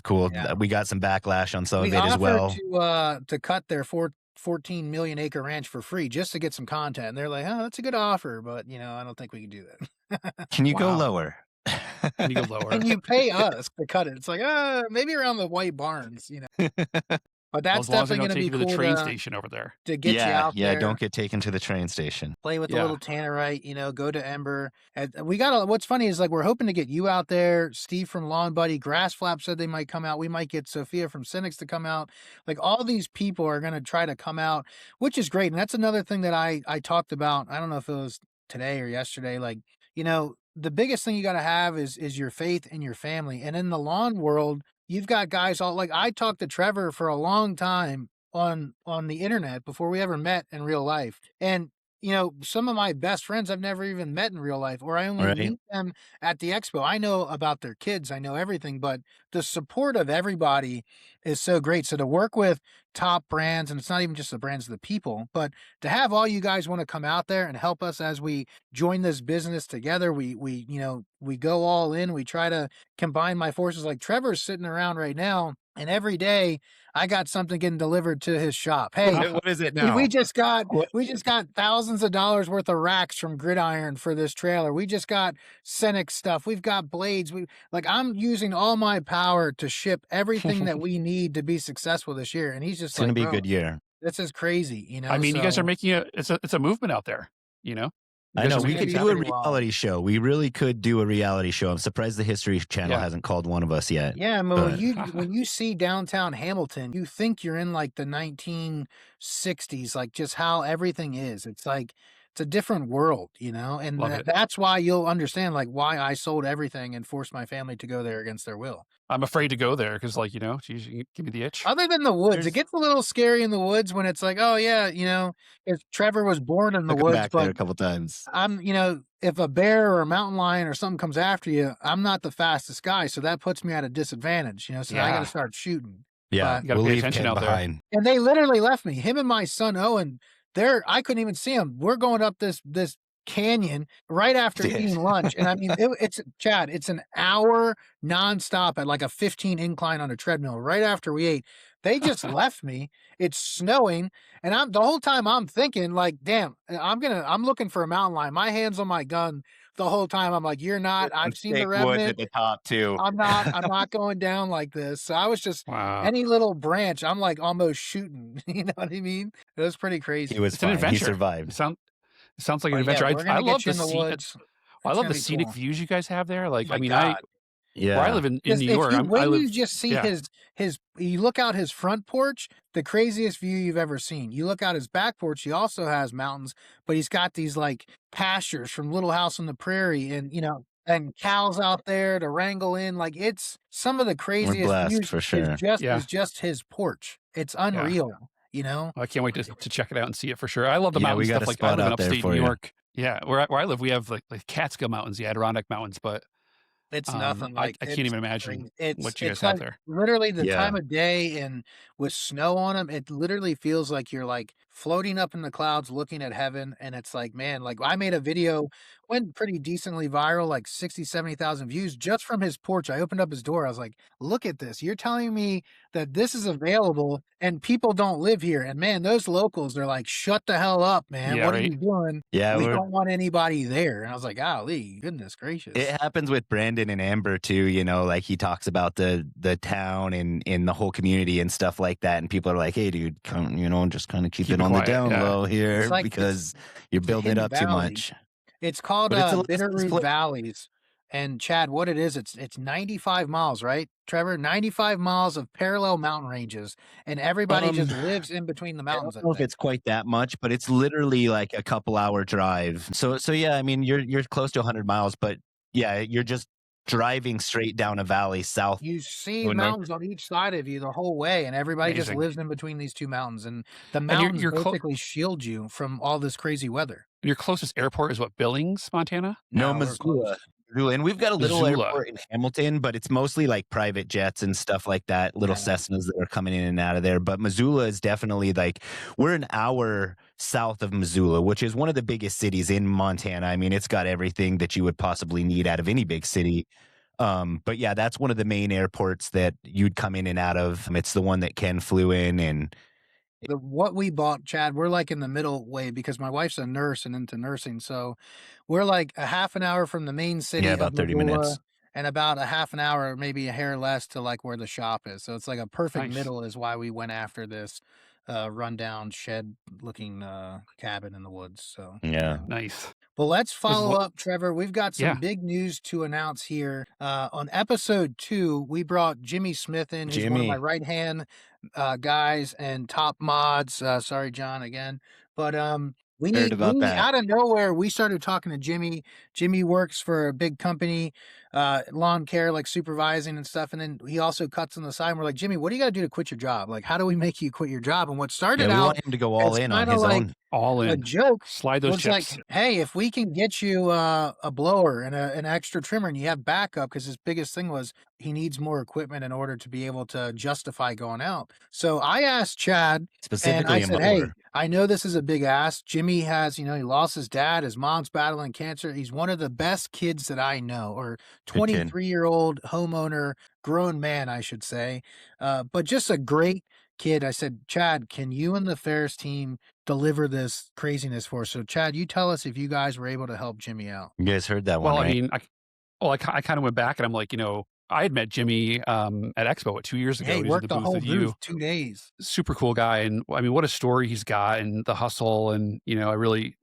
cool. Yeah. We got some backlash on some We of it as offered well. to cut their 14 million acre ranch for free just to get some content. And they're like, "Oh, that's a good offer, but I don't think we can do that." Can you go Wow. lower? Can you go And lower? you pay us to cut it. It's like, maybe around the White Barns. But Well, that's as long as I definitely don't going to take be you to the cool train station over there. to get you out Yeah. Don't there. get taken to the train station. Play with a Yeah. little tannerite, go to Ember. And we got what's funny is like we're hoping to get you out there. Steve from Lawn Buddy, Grass Flap said they might come out. We might get Sophia from Cynics to come out. Like all these people are going to try to come out, which is great. And that's another thing that I talked about. I don't know if it was today or yesterday. Like, the biggest thing you got to have is your faith in your family. And in the lawn world, you've got guys all like I talked to Trevor for a long time on the internet before we ever met in real life. And some of my best friends I've never even met in real life, or I only Right. meet them at the expo. I know about their kids, I know everything, but the support of everybody is so great. So to work with top brands, and it's not even just the brands of the people, but to have all you guys want to come out there and help us as we join this business together, we go all in. We try to combine my forces. Like Trevor's sitting around right now, and every day I got something getting delivered to his shop. Hey, What is it we now? just got What? we just got thousands of dollars worth of racks from Gridiron for this trailer. We just got Scenic stuff. We've got blades. I'm using all my power to ship everything that we need to be successful this year. And he's just It's gonna like, be a bro, good year. this is crazy, I mean, you guys are So making it's a movement out there, You I guys know are it's we making gonna could things be do a happen. pretty wild. reality show. We really could do a reality show. I'm surprised the History Channel Yeah. hasn't called one of us yet. Yeah, I mean, But when you see downtown Hamilton, you think you're in like the 1960s, like just how everything is. It's like it's a different world, you know, and Love it. that's why you'll understand like why I sold everything and forced my family to go there against their will. I'm afraid to go there because, like, geez, you give me the itch. Other than the woods, it There's gets a little scary in the woods when it's like, oh yeah, you know, if Trevor was born in the Took him woods, back there but a couple times. if a bear or a mountain lion or something comes after you, I'm not the fastest guy, so that puts me at a disadvantage, you know. So now I got to yeah, start shooting. Yeah, But you gotta we'll pay leave attention Ken out there. behind. and they literally left me. Him and my son Owen. I couldn't even see him. We're going up this canyon right after eating lunch, and I mean, it's Chad. It's an hour nonstop at like a 15 incline on a treadmill. Right after we ate, they just left me. It's snowing, and I'm the whole time I'm thinking like, damn, I'm looking for a mountain lion. My hands on my gun the whole time. I'm like, you're not. I've seen the Thick woods Revenant. at the top too. I'm not going down like this. So I was just Wow. any little branch, I'm like almost shooting. You know what I mean? It was pretty He crazy. was It's an fine. He adventure. survived. It sounds like an But yeah, adventure. we're I gonna love get you the in the woods. I It's love gonna the be scenic cool. views you guys have there. Oh Like, I my mean, god. where I Yeah. live in Because New if York, you I when live you just see yeah, his you look out his front porch, the craziest view you've ever seen. You look out his back porch, he also has mountains, but he's got these like pastures from Little House on the Prairie and and cows out there to wrangle in. Like it's some of the We're craziest blessed views for sure. yeah, is just his porch. It's yeah. unreal, you know? I can't wait to check it out and see it for sure. I love the Yeah, mountain we got stuff. a Like, I spot live in out there upstate New for you. York. Yeah, where I live, we have like Catskill Mountains, the Adirondack Mountains, but It's nothing I like I can't even imagine what you guys it's have like there. literally the time Yeah. of day and with snow on them, it literally feels like you're like floating up in the clouds looking at heaven. And it's like, man, like I made a video, went pretty decently viral, like 60, 70,000 views just from his porch. I opened up his door. I was like, look at this. You're telling me that this is available and people don't live here. And man, those locals, they're like, shut the hell up, man. Yeah, What are right. you doing? Yeah, We don't want anybody there. And I was like, golly, goodness it gracious. happens with Brandon and Amber too, like he talks about the town and in the whole community and stuff like that. And people are like, hey dude, come, just kind of keep Keep it it on the quiet. down Yeah. low here It's like because you're it's a building it hidden up too valley. much. It's called But it's a license Bitterroot plate. Valleys. And Chad, what it is, it's 95 miles, right? Trevor, 95 miles of parallel mountain ranges, and everybody just Um lives in between the I mountains, don't I know if think. it's quite that much, but it's literally like a couple hour drive. So yeah, I mean you're close to 100 miles, but yeah, you're just driving straight down a valley south You see to north. mountains on each side of you the whole way, and everybody just Amazing. lives in between these two mountains. And the And mountains basically shield you from all this crazy weather. your closest airport is what, Billings, Montana? No, No, we're close. Missoula. Missoula. And we've got a little Missoula. airport in Hamilton, but it's mostly like private jets and stuff like that, little Yeah. Cessnas that are coming in and out of there. But Missoula is definitely like we're an hour south of Missoula, which is one of the biggest cities in Montana. I mean, it's got everything that you would possibly need out of any big city. But yeah, that's one of the main airports that you'd come in and out of. It's the one that Ken flew in and What we bought, Chad, we're like in the middle way because my wife's a nurse and into nursing. So we're like a half an hour from the main yeah, city of about 30 Missoula minutes. and about a half an hour, maybe a hair less to like where the shop is. So it's like a perfect Nice. middle is why we went after this rundown shed looking cabin in the woods. So Yeah. Nice. well, let's Is follow what up, Trevor. We've got some Yeah. big news to announce here. On episode 2, we brought Jimmy Smith in, who's one of my Jimmy. right hand guys and top mods. Sorry, John, again. But Heard about we that. out of nowhere we started talking to Jimmy. Jimmy works for a big company, lawn care, like supervising and stuff. And then he also cuts on the side. And we're like, Jimmy, what do you got to do to quit your job? Like, how do we make you quit your job? And what Yeah, started we out want him to go all as in on kind of his like own. All a in. joke Slide those was like, chips. hey, if we can get you a blower and an extra trimmer and you have backup, because his biggest thing was he needs more equipment in order to be able to justify going out. So I asked Chad and I Specifically a said, hey, mower. I know this is a big ask. Jimmy has, he lost his dad. His mom's battling cancer. He's one of the best kids that I know, or Good kid. 23-year-old homeowner, grown man, I should say. But just a great kid. I said, Chad, can you and the Ferris team deliver this craziness for us? So, Chad, you tell us if you guys were able to help Jimmy out. You guys heard that one, Well, I right? mean, I kind of went back and I'm like, I had met Jimmy at Expo 2 years ago. Hey, He was in worked the the booth whole with you. booth 2 days. Super cool guy, and I mean, what a story he's got, and the hustle, and I really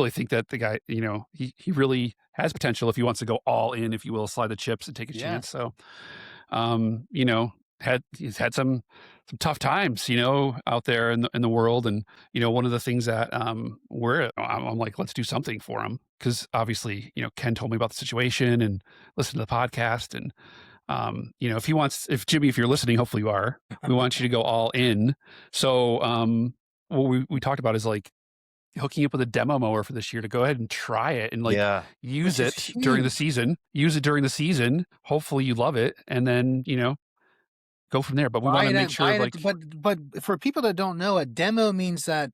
think that the guy, he really has potential if he wants to go all in, if you will, slide the chips and take a Yeah. chance. So, you know, he's had some tough times, you know, out there in the world. And, you know, one of the things that, I'm like, "Let's do something for him," because obviously, you know, Ken told me about the situation and listened to the podcast. And, you know, if Jimmy, if you're listening, hopefully you are, we want you to go all in. So, what we talked about is, like, hooking up with a demo mower for this year to go ahead and try it and, like, Yeah. use which is it during the huge. season. Use it during the season. Hopefully you love it, and then, you know, go from there. But we wanna make sure, Buy it like, at but for people that don't know, a demo means that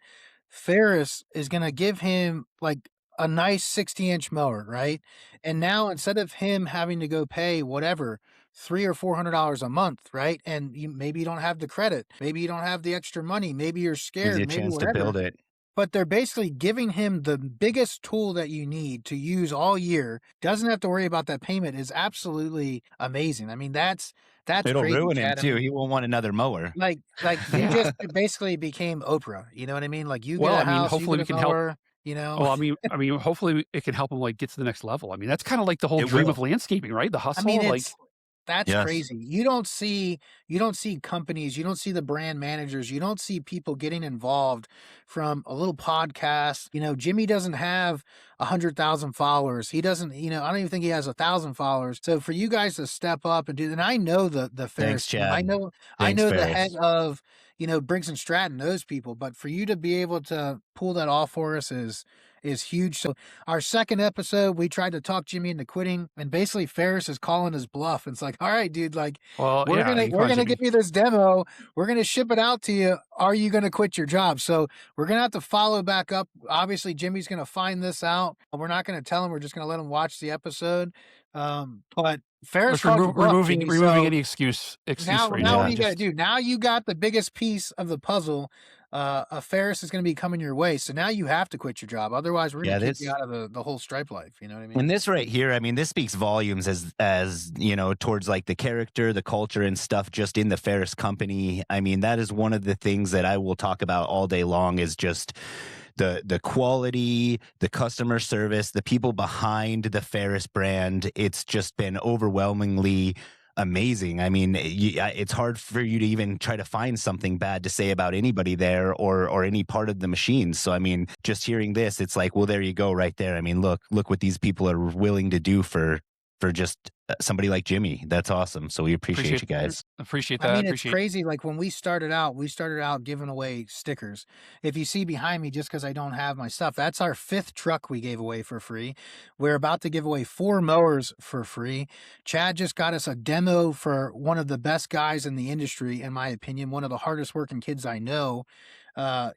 Ferris is gonna give him, like, a nice 60-inch mower, right? And now instead of him having to go pay whatever, 3 or $400 a month, right? And maybe you don't have the credit, maybe you don't have the extra money, maybe you're Gives you scared, a maybe chance to build whatever. it. But they're basically giving him the biggest tool that you need to use all year, doesn't have to worry about that payment, is absolutely amazing. I mean, that's It'll crazy, ruin him Chad. I too. mean, He won't want another mower. like you yeah. just basically became Oprah, you know what I mean? Like you get Well, a I mean, house, you hopefully get we a can help. mower, you know. Well, hopefully it can help him, like, get to the next level. I mean, that's kinda like the whole It dream of will. landscaping, right? The I mean, hustle, like, it's that's Yes. crazy. You don't see companies, you don't see the brand managers, you don't see people getting involved from a little podcast. You know, Jimmy doesn't have 100,000 followers. He doesn't, you know, I don't even think he has 1,000 followers. So for you guys to step up and do, and I know the Thanks, Ferris team. Chad. I Thanks, know the head Ferris. of, you know, Briggs and Stratton, those people, but for you to be able to pull that off for us is huge. So our second episode, we tried to talk Jimmy into quitting, and basically Ferris is calling his bluff. It's like, all right, dude, like well, yeah, I mean, come we're on, gonna give Jimmy. you this demo, we're gonna ship it out to you. Are you gonna quit your job? So we're gonna have to follow back up. Obviously, Jimmy's gonna find this out. We're not gonna tell him. We're just gonna let him watch the episode. But Ferris Let's called your bluff, removing Jimmy. removing So any excuse for you, now what Jimmy. are Yeah. you gonna Just do? Now you got the biggest piece of the puzzle. A Ferris is gonna be coming your way. So now you have to quit your job. Otherwise, we're gonna Yeah, kick you this out of the whole stripe life. You know what I mean? and this right here, I mean, this speaks volumes as, you know, towards like the character, the culture and stuff just in the Ferris company. I mean, that is one of the things that I will talk about all day long is just the quality, the customer service, the people behind the Ferris brand. It's just been overwhelmingly amazing. I mean, it's hard for you to even try to find something bad to say about anybody there or any part of the machine. So I mean, just hearing this, it's like, well, there you go, right there. I mean, look what these people are willing to do for just somebody like Jimmy. That's awesome. So we appreciate appreciate you guys. appreciate I that. mean, it's Appreciate. crazy. Like when we started out giving away stickers. If you see behind me, just because I don't have my stuff, that's our fifth truck we gave away for free. We're about to give away 4 mowers for free. Chad just got us a demo for one of the best guys in the industry, in my opinion, one of the hardest working kids I know.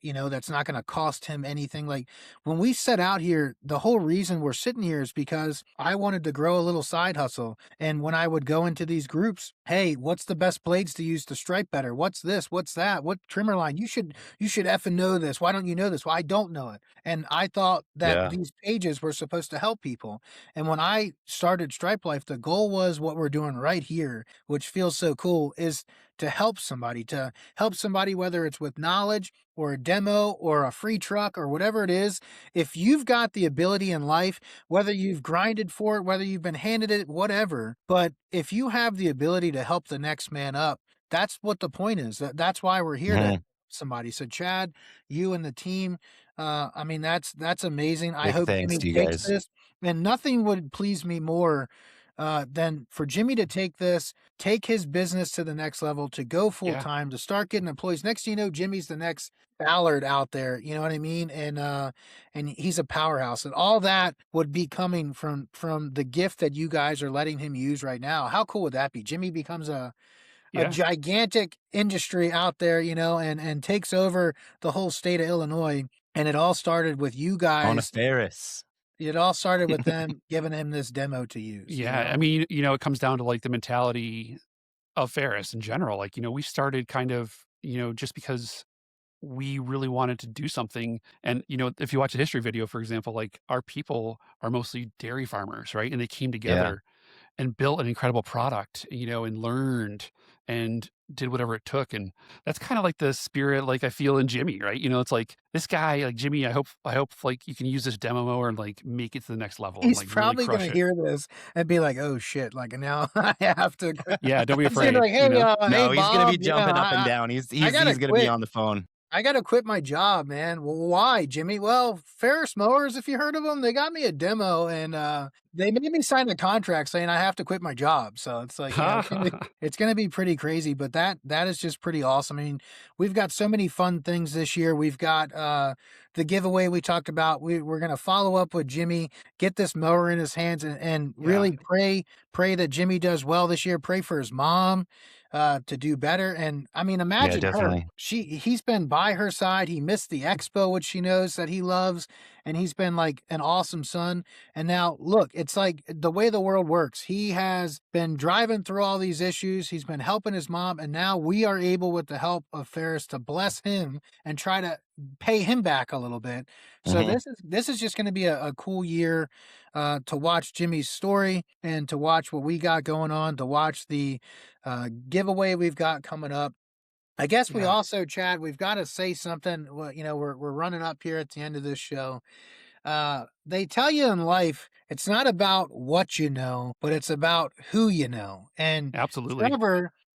You know, that's not going to cost him anything. Like when we set out here, the whole reason we're sitting here is because I wanted to grow a little side hustle. And when I would go into these groups, hey, what's the best blades to use to stripe better? What's this? What's that? What trimmer line? You should effing know this. Why don't you know this? Well, I don't know it. And I thought that Yeah. these pages were supposed to help people. And when I started Stripe Life, the goal was what we're doing right here, which feels so cool, is to help somebody, whether it's with knowledge or a demo or a free truck or whatever it is. If you've got the ability in life, whether you've grinded for it, whether you've been handed it, whatever, but if you have the ability to help the next man up, that's what the point is. That's why we're here to help Mhm. somebody. So Chad, you and the team, I mean, that's amazing. I Big hope thanks Jimmy to you takes guys. this, and nothing would please me more than for Jimmy to take this, take his business to the next level, to go full Yeah, time, to start getting employees. Next thing you know, Jimmy's the next Ballard out there. You know what I mean? And he's a powerhouse. And all that would be coming from the gift that you guys are letting him use right now. How cool would that be? Jimmy becomes a yeah, gigantic industry out there, you know, and takes over the whole state of Illinois. And it all started with you On a guys. Ferris. It all started with them giving him this demo to use, you yeah. I know? mean, you know, it comes down to, like, the mentality of Ferris in general. Like, you know, we started kind of, you know, just because we really wanted to do something. And, you know, if you watch a history video, for example, like, our people are mostly dairy farmers, right? And they came Yeah. together and built an incredible product, and learned and did whatever it took. And that's kind of like the spirit, like I feel in Jimmy, right? It's like this guy, like Jimmy, I hope like you can use this demo mower and like make it to the next level and He's like really probably crush gonna it. hear this and be like, "Oh shit, like now I have to quit." Yeah, don't be He's gonna be afraid, like, "Hey, hey, No, he's gonna be Bob, jumping up and down. I gotta He's gonna be quit. on the phone. I gotta quit my job, man." "Well, why, Jimmy?" "Well, Ferris Mowers, if you heard of them, they got me a demo and, they made me sign a contract saying I have to quit my job." So it's like, it's gonna be pretty crazy, but that is just pretty awesome. I mean, we've got so many fun things this year. We've got, the giveaway we talked about. We're gonna follow up with Jimmy, get this mower in his hands and Yeah. really pray that Jimmy does well this year. Pray for his mom, to do better. And I mean, Yeah, imagine her. definitely. He's been by her side. He missed the expo, which she knows that he loves, and he's been like an awesome son. And now look, it's like the way the world works. He has been driving through all these issues. He's been helping his mom, and now we are able, with the help of Ferris, to bless him and try to pay him back a little bit. So Mhm. this is just going to be a cool year, to watch Jimmy's story and to watch what we got going on, to watch the giveaway we've got coming up. I guess we Yeah. also, Chad, we've got to say something. Well, we're running up here at the end of this show. They tell you in life, it's not about what you know, but it's about who you know. And Absolutely.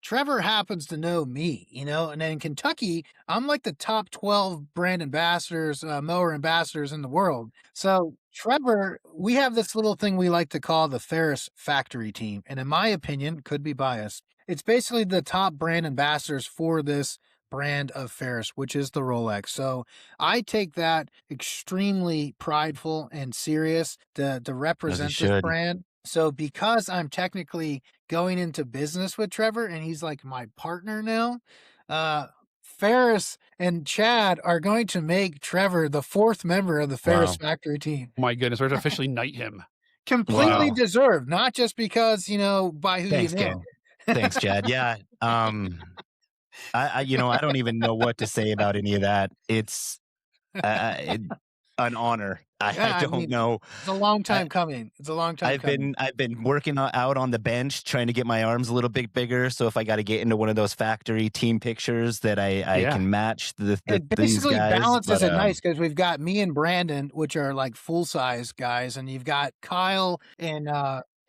Trevor happens to know me, and in Kentucky, I'm like the top 12 brand ambassadors, mower ambassadors in the world. So Trevor, we have this little thing we like to call the Ferris Factory Team. And in my opinion, could be biased. It's basically the top brand ambassadors for this brand of Ferris, which is the Rolex. So I take that extremely prideful and serious to As he represent this should. brand. So because I'm technically going into business with Trevor and he's like my partner now, uh, Ferris and Chad are going to make Trevor the fourth member of the Ferris Wow. Factory Team. My goodness, we're to officially knight him. Completely Wow. deserved, not just because, by who you Thanks, know. Ken. Thanks, Chad. Yeah. I don't even know what to say about any of that. It's it, an honor. I Yeah, I don't mean, know. it's a long I, time coming. It's a long time coming. I've been working out on the bench trying to get my arms a little bit bigger. So if I got to get into one of those factory team pictures that I Yeah. can match It these basically guys. balances But it nice because we've got me and Brandon, which are like full size guys, and you've got Kyle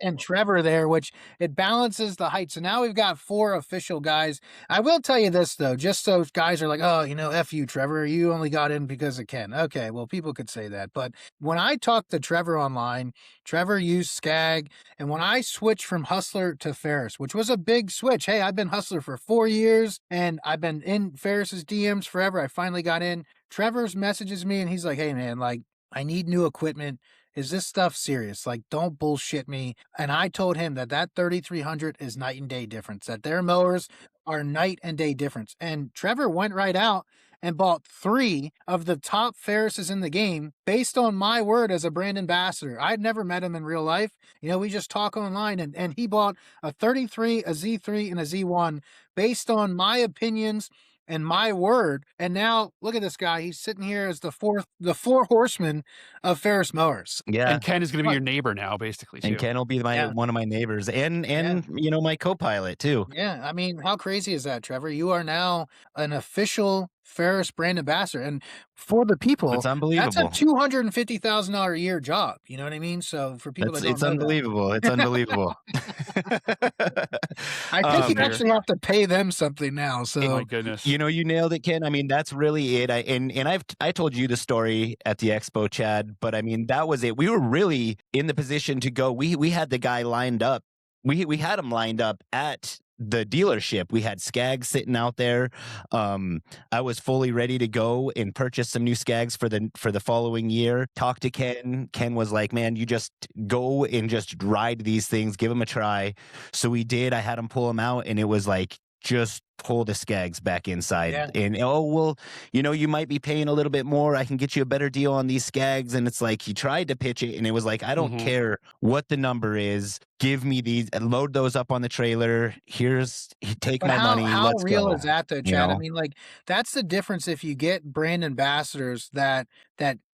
and Trevor there, which it balances the height. So now we've got four official guys. I will tell you this though, just so guys are like, oh, F you, Trevor, you only got in because of Ken. Okay, well, people could say that. But when I talked to Trevor online, Trevor used Skag, and when I switched from Hustler to Ferris, which was a big switch. Hey, I've been Hustler for 4 years and I've been in Ferris's DMs forever. I finally got in. Trevor's messages me and he's like, hey man, like I need new equipment. Is this stuff serious? Like, don't bullshit me. And I told him that 3300 is night and day difference, that their mowers are night and day difference. And Trevor went right out and bought three of the top Ferrises in the game based on my word as a brand ambassador. I'd never met him in real life. We just talk online and he bought a 33, a Z3, and a Z1 based on my opinions and my word. And now look at this guy. He's sitting here as the four horsemen of Ferris mowers. yeah, And Ken is gonna be What? your neighbor now, basically, and too. Ken will be Yeah. one of my neighbors and Yeah. my co-pilot too. Yeah. I mean, how crazy is that, Trevor? You are now an official Ferris brand ambassador. And for the It's people, that's a unbelievable. $250,000 a year job. You know what I mean? So for people that don't It's know that, unbelievable. It's unbelievable. I think you um, Fair. actually have to pay them something now. Oh So my goodness. you nailed it, Ken. I mean, that's really it. I told you the story at the expo, Chad, but I mean, that was it. We were really in the position to go. We had the guy lined up. We had him lined up at the dealership. We had Skags sitting out there. I was fully ready to go and purchase some new Skags for the following year. Talked to Ken. Ken was like, "Man, you just go and just ride these things, give them a try." So we did. I had him pull them out, and it was like just pull the skags back inside. Yeah. And oh well, you might be paying a little bit more. I can get you a better deal on these skags. And it's like he tried to pitch it, and it was like, I don't Mhm. care what the number is. Give me these, load those up on the trailer. Take But my money. how Let's real go. is that though, You Chad? I know, mean, like that's the difference if you get brand ambassadors that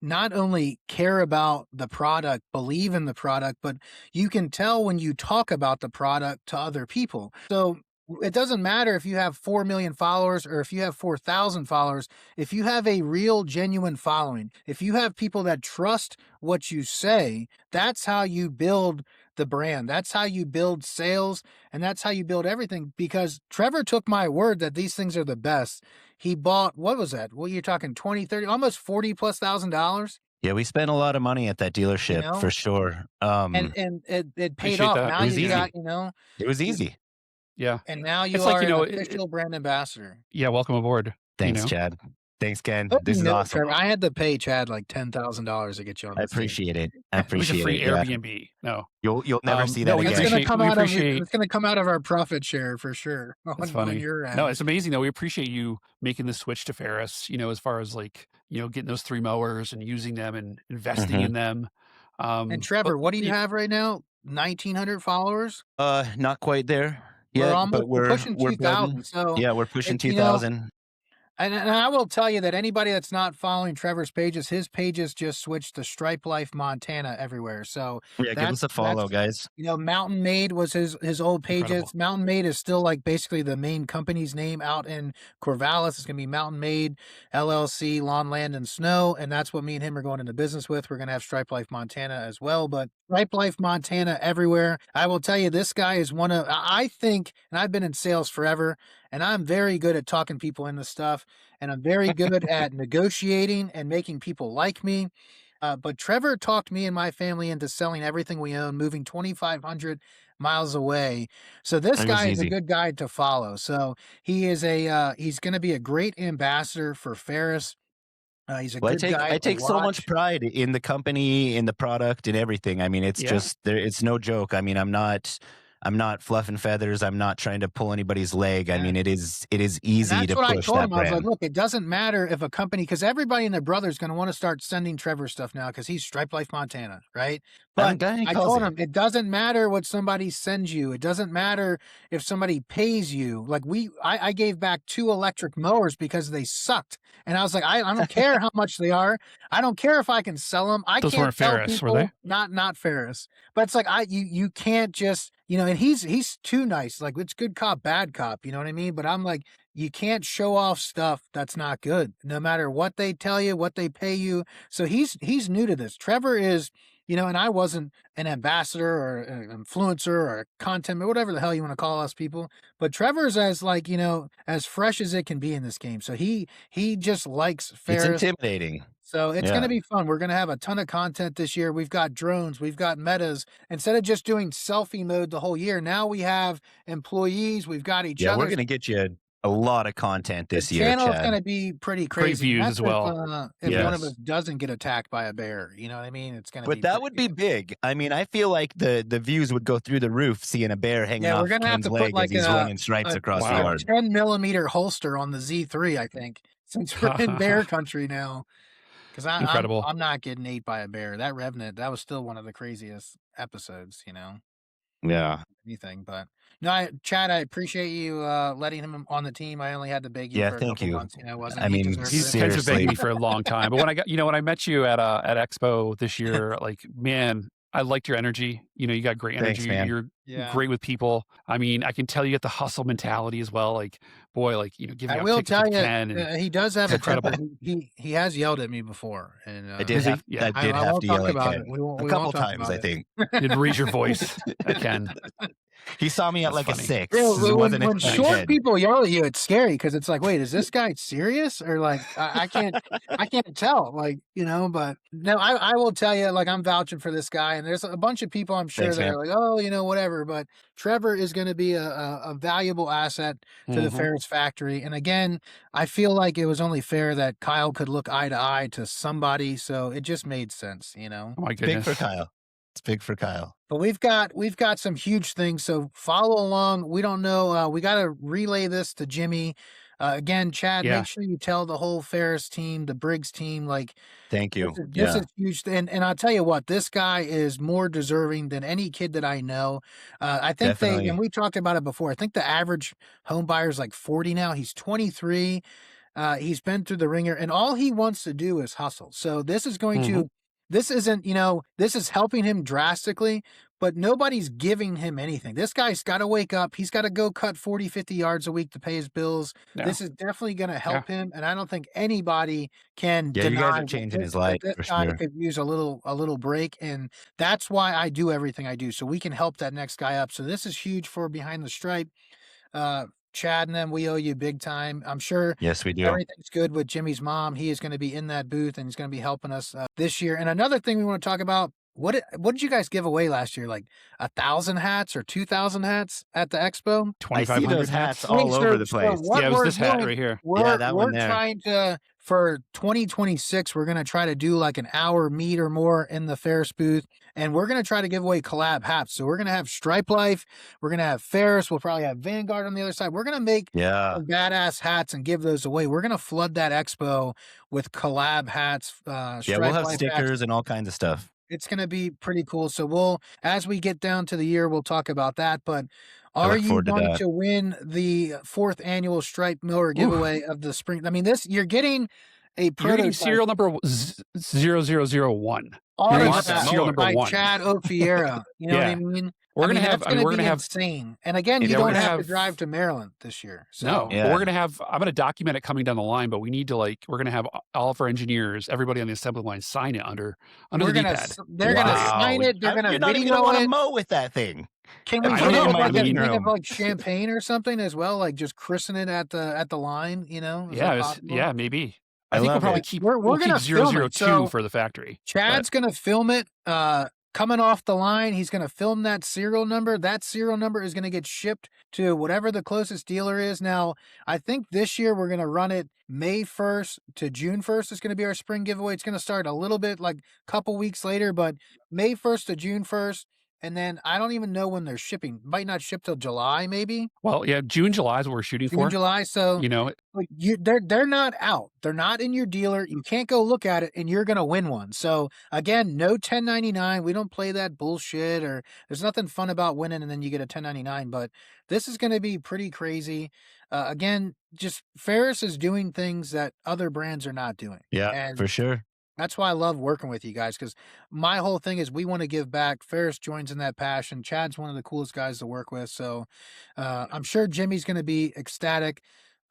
not only care about the product, believe in the product, but you can tell when you talk about the product to other people. So it doesn't matter if you have 4 million followers or if you have 4,000 followers. If you have a real, genuine following, if you have people that trust what you say, that's how you build the brand. That's how you build sales, and that's how you build everything. Because Trevor took my word that these things are the best. He bought, what was that? Well, you're talking 20, 30, almost 40 plus $1,000, yeah, we spent a lot of money at that you dealership for know, sure. and it paid Appreciate off. that. Now It was you've easy. got, you know, It was you, easy. Yeah. and now you It's like, are an it official brand ambassador. yeah, welcome aboard, you Thanks, know? Chad. Thanks, Ken. Let me This is know, awesome. Trevor. I had to pay Chad like $10,000 to get you on I this team. appreciate it. I It was a appreciate free it. Yeah. Airbnb. No. You'll never see No, that we It's again. gonna appreciate come we out of appreciate it's gonna come out of our profit share for sure That's on funny. your No, end. it's amazing though. We appreciate you making the switch to Ferris, as far as like, getting those 3 mowers and using them and investing Mhm. in them. And But Trevor, what do you have right now? 1,900 followers? Not quite there We're yet, almost but we're we're pushing we're building. 2,000. So Yeah, we're pushing it, you know, 2,000. and I will tell you that anybody that's not following Trevor's pages, his pages just switched to Stripe Life Montana everywhere. So Yeah, give us a follow, that's guys. Mountain Made was his old pages. incredible. Mountain Made is still like basically the main company's name out in Corvallis. It's gonna be Mountain Made LLC, Lawn, Land, and Snow, and that's what me and him are going into business with. We're gonna have Stripe Life Montana as well, but Stripe Life Montana everywhere. I will tell you, this guy is one of I think, and I've been in sales forever, and I'm very good at talking people into stuff, and I'm very good at negotiating and making people like me. But Trevor talked me and my family into selling everything we own, moving 2,500 miles away. So this It was guy is a easy. good guy to follow. So he's going to be a great ambassador for Ferris. He's a Well, good guy I to take so much watch. pride in the company, in the product, and everything. I mean, it's Yeah. just there. It's no joke. I mean, I'm not fluffing feathers. I'm not trying to pull anybody's leg. I Yeah. mean, it is And easy that's to what I push told that him. I was like, brand. look, it doesn't matter if a company, because everybody and their brother is going to want to start sending Trevor stuff now because he's Stripe Life Montana, right? I But haven't got any I calls told yet. him it doesn't matter what somebody sends you. It doesn't matter if somebody pays you. Like I gave back 2 electric mowers because they sucked. And I was like, I don't care how much they are. I don't care if I can sell them. I Those can't weren't tell Ferris, were they? people not Ferris. But it's like you can't just, and he's too nice. Like it's good cop, bad cop, you know what I mean? But I'm like, you can't show off stuff that's not good, no matter what they tell you, what they pay you. So he's new to this. Trevor is, and I wasn't an ambassador or an influencer or a content, or whatever the hell you want to call us people. But Trevor's as like, as fresh as it can be in this game. So he just likes It's Ferris. intimidating. So it's going Yeah. to be fun. We're going to have a ton of content this year. We've got drones, we've got metas. Instead of just doing selfie mode the whole year, now we have employees, we've got each Yeah, we're other. gonna get you a lot of content The this year, channel is Chad. going to be pretty Great crazy. views That's as well. if one of Yes. us doesn't get attacked by a bear. You know what I mean? It's going to be But that pretty would be good. big. I mean, I feel like the views would go through the roof seeing a bear hanging Yeah, we're off going to have Ken's to put leg as like he's a running stripes across the Wow. 'yard. 10 millimeter holster on the Z3, I think, since we're in bear country now. Because Incredible. I'm not getting ate by a bear. That Revenant, that was still one of the craziest episodes, Yeah. anything. But no, Chad, I appreciate you letting him on the team. I only had to beg you Yeah, for a thank couple you. months. Wasn't I he mean, deserves He's it? Ken's been begging seriously. me for a long time. But when I met you at Expo this year, like, man, I liked your energy. You got great Thanks, energy. man. You're Yeah. great with people. I mean, I can tell you get the hustle mentality as well. Like, boy, like, giving I out will tickets tell with you, Ken and he does have it's a temper. incredible. He has yelled at me before, and I did Is he? have Yeah. I did I have won't to talk yell at about Ken it. We won't. a We couple won't talk times, about I it. think. You'd raise your voice at Ken. He saw me at That's like a funny. 6. Yeah, It wasn't when a Nice. short 10. people yell at you, it's scary because it's like, wait, is this guy serious or like I can't tell, like But no, I will tell you, like I'm vouching for this guy, and there's a bunch of people I'm sure Thanks, that man. are like, oh, whatever. But Trevor is going to be a valuable asset to the Mhm. Ferris factory, and again, I feel like it was only fair that Kyle could look eye to eye to somebody, so it just made sense. Oh my Big for goodness. Kyle. It's big for Kyle. But we've got some huge things, so follow along. We don't know. We got to relay this to Jimmy. Again, Chad, Yeah. make sure you tell the whole Ferris team, the Briggs team, like Thank you. this Yeah. is huge. And I'll tell you what, this guy is more deserving than any kid that I know. I think Definitely. and we talked about it before. I think the average home buyer is like 40 now. He's 23. He's been through the ringer, and all he wants to do is hustle. So this is going Mhm. this isn't, this is helping him drastically, but nobody's giving him anything. This guy's got to wake up. He's got to go cut 40, 50 yards a week to pay his bills. Yeah. This is definitely going to Yeah. help him. And I don't think anybody can Yeah, you guys deny are changing his that life this for guy sure. could use a little break. And that's why I do everything I do. So we can help that next guy up. So this is huge for Behind the Stripe. Chad and them, we owe you big time. I'm sure Yes, we do. everything's good with Jimmy's mom. He is going to be in that booth and he's going to be helping us this year. And another thing we want to talk about, what did you guys give away last year? Like 1,000 hats or 2,000 hats at the expo? I see 2,500 those hats hats. all over the place. what Yeah, it was we're this hat doing, right here. Yeah, that one we're there. trying to, for 2026, we're going to try to do like an hour meet or more in the Ferris booth. And we're going to try to give away collab hats. So we're going to have Stripe Life. We're going to have Ferris. We'll probably have Vanguard on the other side. We're going to make Yeah. some badass hats and give those away. We're going to flood that expo with collab hats. Yeah, Stripe we'll have Life stickers hats. and all kinds of stuff. It's going to be pretty cool. So as we get down to the year, we'll talk about that. But I are look you forward to going that. to win the 4th annual Stripe mower giveaway of the spring? I mean, you're getting a You're getting prototype serial number 0001. autographed that serial mower. number by 1. Chad Ofiara. You know what I Yeah. mean? We're gonna have. That's I mean, going we're to gonna be have. insane. And again, Yeah, you we're don't gonna have to have- drive to Maryland this year. So No, Yeah. but we're gonna have. I'm gonna document it coming down the line, but we need to we're gonna have all of our engineers, everybody on the assembly line, sign it under we're the gonna D-pad. they're gonna sign it. They're gonna You're not even video gonna want to it. mow with that thing. Can we I Put don't it think in of know. my like a living thing of room. like champagne or something as well? Like just christen it at the line, Is that Yeah, possible? maybe. I I think we'll love probably it. keep. We're We'll gonna keep film it. 002 So for the factory. Chad's gonna film it. Coming off the line, he's gonna film that serial number. That serial number is gonna get shipped to whatever the closest dealer is. Now, I think this year we're gonna run it May 1st to June 1st. Is gonna be our spring giveaway. It's gonna start a little bit like a couple weeks later, but May 1st to June 1st. And then I don't even know when they're shipping. Might not ship till July, maybe Well, yeah, June, July is what we're shooting June, for. July. So You know, like they're not out. They're not in your dealer. You can't go look at it and you're gonna win one. So again, no 1099. We don't play that bullshit or there's nothing fun about winning and then you get a 1099. But this is gonna be pretty crazy. Again, just Ferris is doing things that other brands are not doing. Yeah, And for sure. that's why I love working with you guys because my whole thing is we want to give back. Ferris joins in that passion. Chad's one of the coolest guys to work with. So I'm sure Jimmy's going to be ecstatic.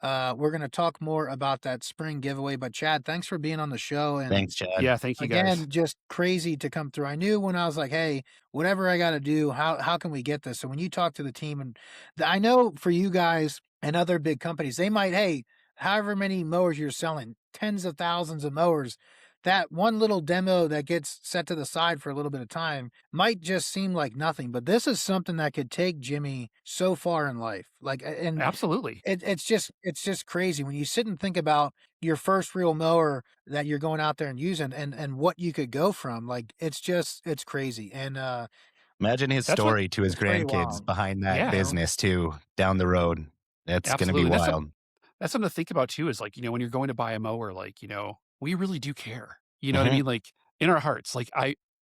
We're going to talk more about that spring giveaway. But Chad, thanks for being on the show. And Thanks, Chad. yeah, thank you again, guys. just crazy to come through. I knew when I was like, hey, whatever I got to do, how can we get this? So when you talk to the team, and I know for you guys and other big companies, they might, hey, however many mowers you're selling, tens of thousands of mowers, that one little demo that gets set to the side for a little bit of time might just seem like nothing, but this is something that could take Jimmy so far in life. Like, and Absolutely. it's just crazy when you sit and think about your first real mower that you're going out there and using and what you could go from. Like, it's crazy. And Imagine his That's what- story to his it's pretty grandkids wild. behind that Yeah. business too, down the road. That's going to be Absolutely. wild. That's something to think about too. Is when you're going to buy a mower, we really do care. You know what I mean? Like in our hearts,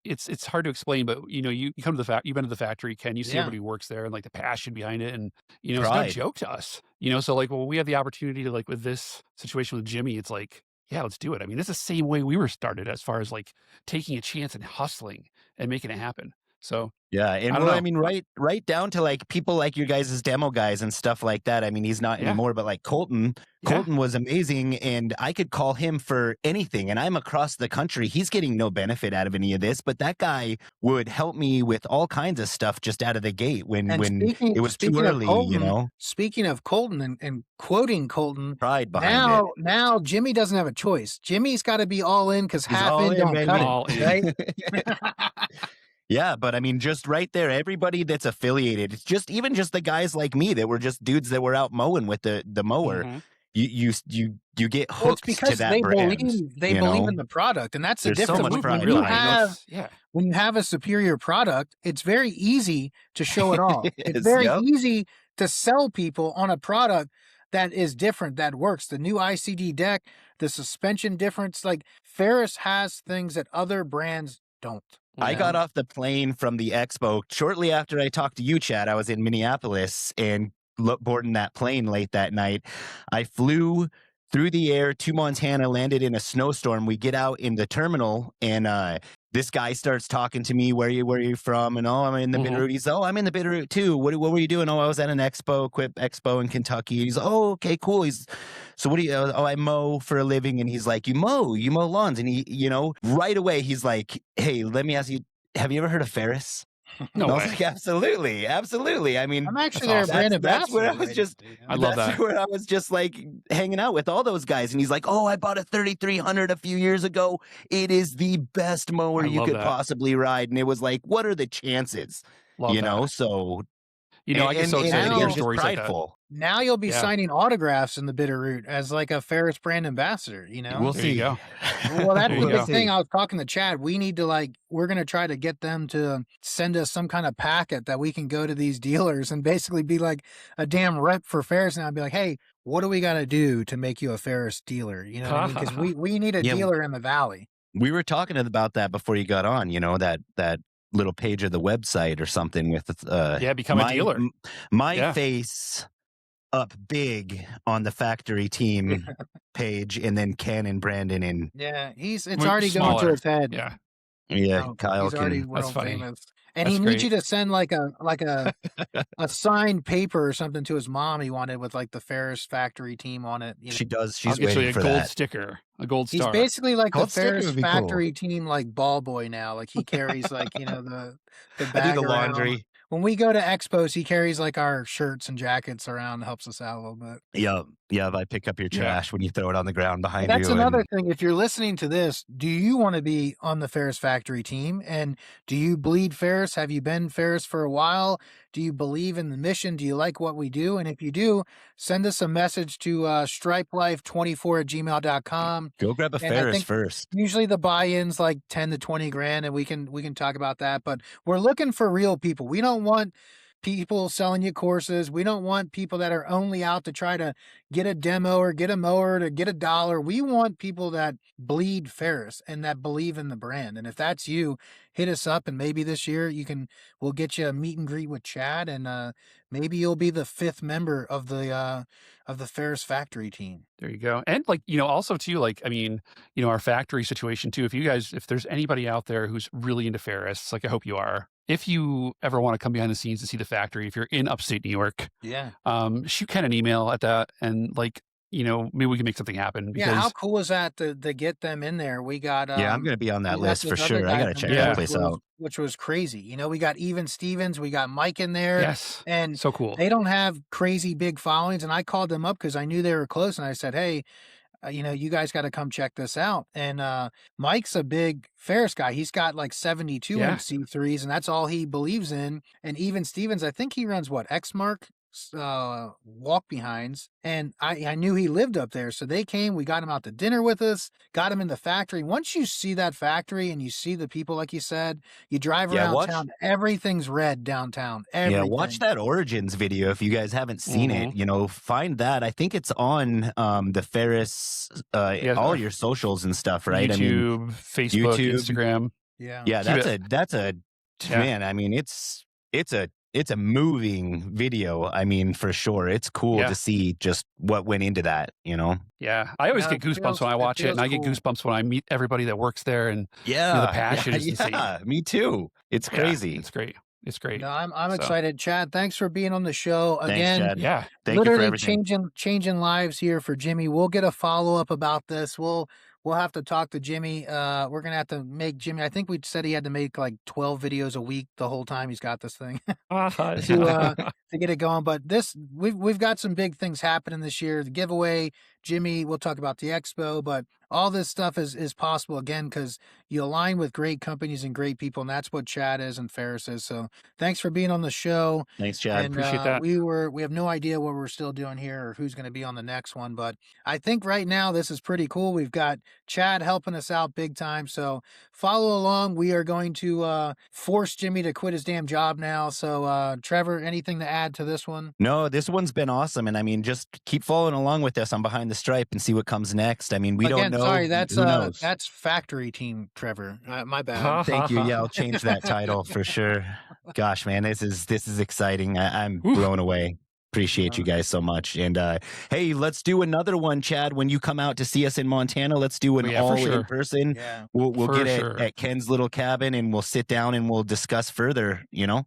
it's hard to explain, but you come to you've been to the factory, Ken, you see Yeah. everybody who works there and the passion behind it. And, it's no Pride. joke to us, so when we have the opportunity to with this situation with Jimmy, it's like, yeah, let's do it. I mean, it's the same way we were started as far as taking a chance and hustling and making it happen. So Yeah, and I don't I know. mean, right down to people like your guys' demo guys and stuff like that. I mean, he's not Yeah. anymore, but Colton, Yeah. Colton was amazing, and I could call him for anything. And I'm across the country; he's getting no benefit out of any of this, but that guy would help me with all kinds of stuff just out of the gate when it was too speaking of early. Colton, speaking of Colton and quoting Colton, Pride behind it. now Jimmy doesn't have a choice. Jimmy's got to be all in because He's half all in in, don't baby. cut All it, in. right? Yeah, but I mean, just right there, everybody that's affiliated, it's just even just the guys like me that were just dudes that were out mowing with the mower. Mhm. you get Well, it's hooked to because that brand. they You believe know, in the product, and that's the there's so It's a difference. much movement, pride really. behind it. Yeah. When you have a superior product, it's very easy to show it off. It It's is, very yep. easy to sell people on a product that is different, that works. The new ICD deck, the suspension difference, like Ferris has things that other brands don't. I you got know? off the plane from the expo shortly after I talked to you, Chad. I was in Minneapolis and boarding that plane late that night. I flew through the air to Montana, landed in a snowstorm. We get out in the terminal, and this guy starts talking to me. Where you from? And I'm in the Mhm. Bitterroot. He's I'm in the Bitterroot too. What were you doing? I was at an expo, Quip Expo in Kentucky. He's okay, cool. So what do you? I mow for a living. And he's like, you mow lawns. And he, right away he's like, hey, let me ask you, have you ever heard of Ferris? No And I was way. like, absolutely, absolutely. I mean, I'm actually That's their awesome. brand that's where I ambassador was right just. now, dude. I love That's that. where I was just like hanging out with all those guys, and he's like, "Oh, I bought a 3300 a few years ago. It is the best mower I you love could that. possibly ride." And it was like, "What are the chances?" Love that. So I get so excited to hear again, now- just stories like that. prideful. Now you'll be Yeah. signing autographs in the Bitterroot as like a Ferris brand ambassador, We'll There you see. go. Well, that's There the you big go. thing. I was talking to Chad. We need to we're going to try to get them to send us some kind of packet that we can go to these dealers and basically be like a damn rep for Ferris now and be like, hey, what do we got to do to make you a Ferris dealer? You know what I mean? Because we need a Yeah. dealer in the Valley. We were talking about that before you got on. That little page of the website or something with Yeah, become a dealer. My Yeah. face up big on the factory team page, and then Ken and Brandon and Yeah, it's Well, already going to smaller. his head. Yeah. Kyle He's already can. world funny. famous. And That's he needs great. you to send like a signed paper or something to his mom he wanted with like the Ferris factory team on it. She does. I'll She's get you waiting a for gold that. sticker, a gold He's star. basically like the Gold sticker Ferris would be cool. factory team, like ball boy now. Like he carries the I do bag the around. laundry. When we go to expos, he carries like our shirts and jackets around, helps us out a little bit. Yeah. I pick up your Yeah. trash when you throw it on the ground behind That's you. another and thing. If you're listening to this, do you want to be on the Ferris factory team? And do you bleed Ferris? Have you been Ferris for a while? Do you believe in the mission? Do you like what we do? And if you do, send us a message to stripelife24@gmail.com. Go grab a And I Ferris think first. usually the buy-in's like 10 to 20 grand, and we can talk about that. But we're looking for real people. We don't want people selling you courses. We don't want people that are only out to try to get a demo or get a mower to get $1. We want people that bleed Ferris and that believe in the brand. And if that's you, hit us up, and maybe this year we'll get you a meet and greet with Chad, and maybe you'll be the 5th member of the Ferris factory team. There you go. And also too, our factory situation too. If there's anybody out there who's really into Ferris, like I hope you are, if you ever want to come behind the scenes to see the factory, if you're in upstate New York, Yeah. shoot Ken an email at that, and maybe we can make something happen. Because Yeah, how cool is that to get them in there? We got Yeah, I'm going to be on that we got list for this other sure. I guy got to from check there, that Yeah. place out. which was crazy. We got Even Stevens, we got Mike in there, yes, and so cool. they don't have crazy big followings. And I called them up because I knew they were close, and I said, hey, you guys got to come check this out. And Mike's a big Ferris guy. He's got like 72 Yeah. inch C3s, and that's all he believes in. And Even Stevens, I think he runs what, Xmark walk behinds, and I knew he lived up there, so they came. We got him out to dinner with us, got him in the factory. Once you see that factory and you see the people, like you said, you drive Yeah, around town, everything's red downtown. Yeah, watch Everything. that Origins video if you guys haven't seen it. Find that. I think it's on the Ferris, all your socials and stuff, right? YouTube, Facebook, YouTube. Instagram. Yeah. Yeah, that's a Yeah. man. I mean, it's a moving video. I mean, for sure, it's cool Yeah. to see just what went into that. Yeah, I always No, get it goosebumps feels- when I it watch it, and feels I get cool. goosebumps when I meet everybody that works there, and Yeah, the passion is insane. Yeah, me too. It's yeah, crazy. it's great. It's great. No, I'm So- excited. Chad, thanks for being on the show Thanks, again. Chad. Yeah, Thank you for Literally everything. changing lives here for Jimmy. We'll get a follow-up about this. We'll have to talk to Jimmy. We're gonna have to make Jimmy. I think we said he had to make like 12 videos a week the whole time he's got this thing to get it going. But we've got some big things happening this year. The giveaway, Jimmy. We'll talk about the expo, but all this stuff is possible again because you align with great companies and great people, and that's what Chad is and Ferris is. So thanks for being on the show. Thanks, Chad. And Appreciate that. we have no idea what we're still doing here or who's going to be on the next one, but I think right now this is pretty cool. We've got Chad helping us out big time. So follow along. We are going to force Jimmy to quit his damn job now. So Trevor, anything to add to this one? No, this one's been awesome. And I mean, just keep following along with us on Behind the Stripe and see what comes next. I mean, we Again, don't know. sorry, Who knows? that's Factory Team, Trevor. My bad. Thank you. Yeah, I'll change that title for sure. Gosh, man, this is exciting. I'm Oof. blown away. Appreciate you guys so much. And hey, let's do another one, Chad. When you come out to see us in Montana, let's do an Yeah, all for sure. in person. Yeah. We'll For get sure. at Ken's little cabin and we'll sit down and we'll discuss further, you know?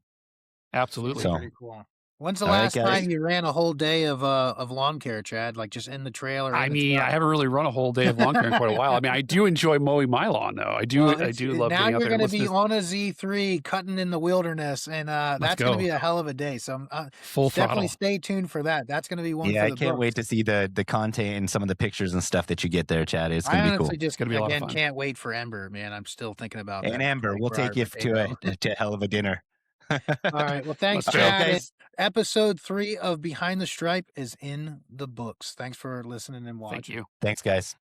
Absolutely. So- Pretty cool. When's the All right, last guys. time you ran a whole day of lawn care, Chad? Like just in the trail or? I in the mean, truck? I haven't really run a whole day of lawn care in quite a while. I mean, I do enjoy mowing my lawn, though. I do. Well, I it's- do love now getting out you're there. going to and be listening on a Z3 cutting in the wilderness, and that's going to go. be a hell of a day. So full definitely throttle. stay tuned for that. That's going to be one. Yeah, for I the can't books. wait to see the content and some of the pictures and stuff that you get there, Chad. It's I gonna be cool. honestly just gonna be a lot of again fun. can't wait for Ember, man. I'm still thinking about that. And Amber, we'll take you to a hell of a dinner. All right. Well, thanks, Let's go. Chad. Guys. Episode 3 of Behind the Stripe is in the books. Thanks for listening and watching. Thank you. Thanks, guys.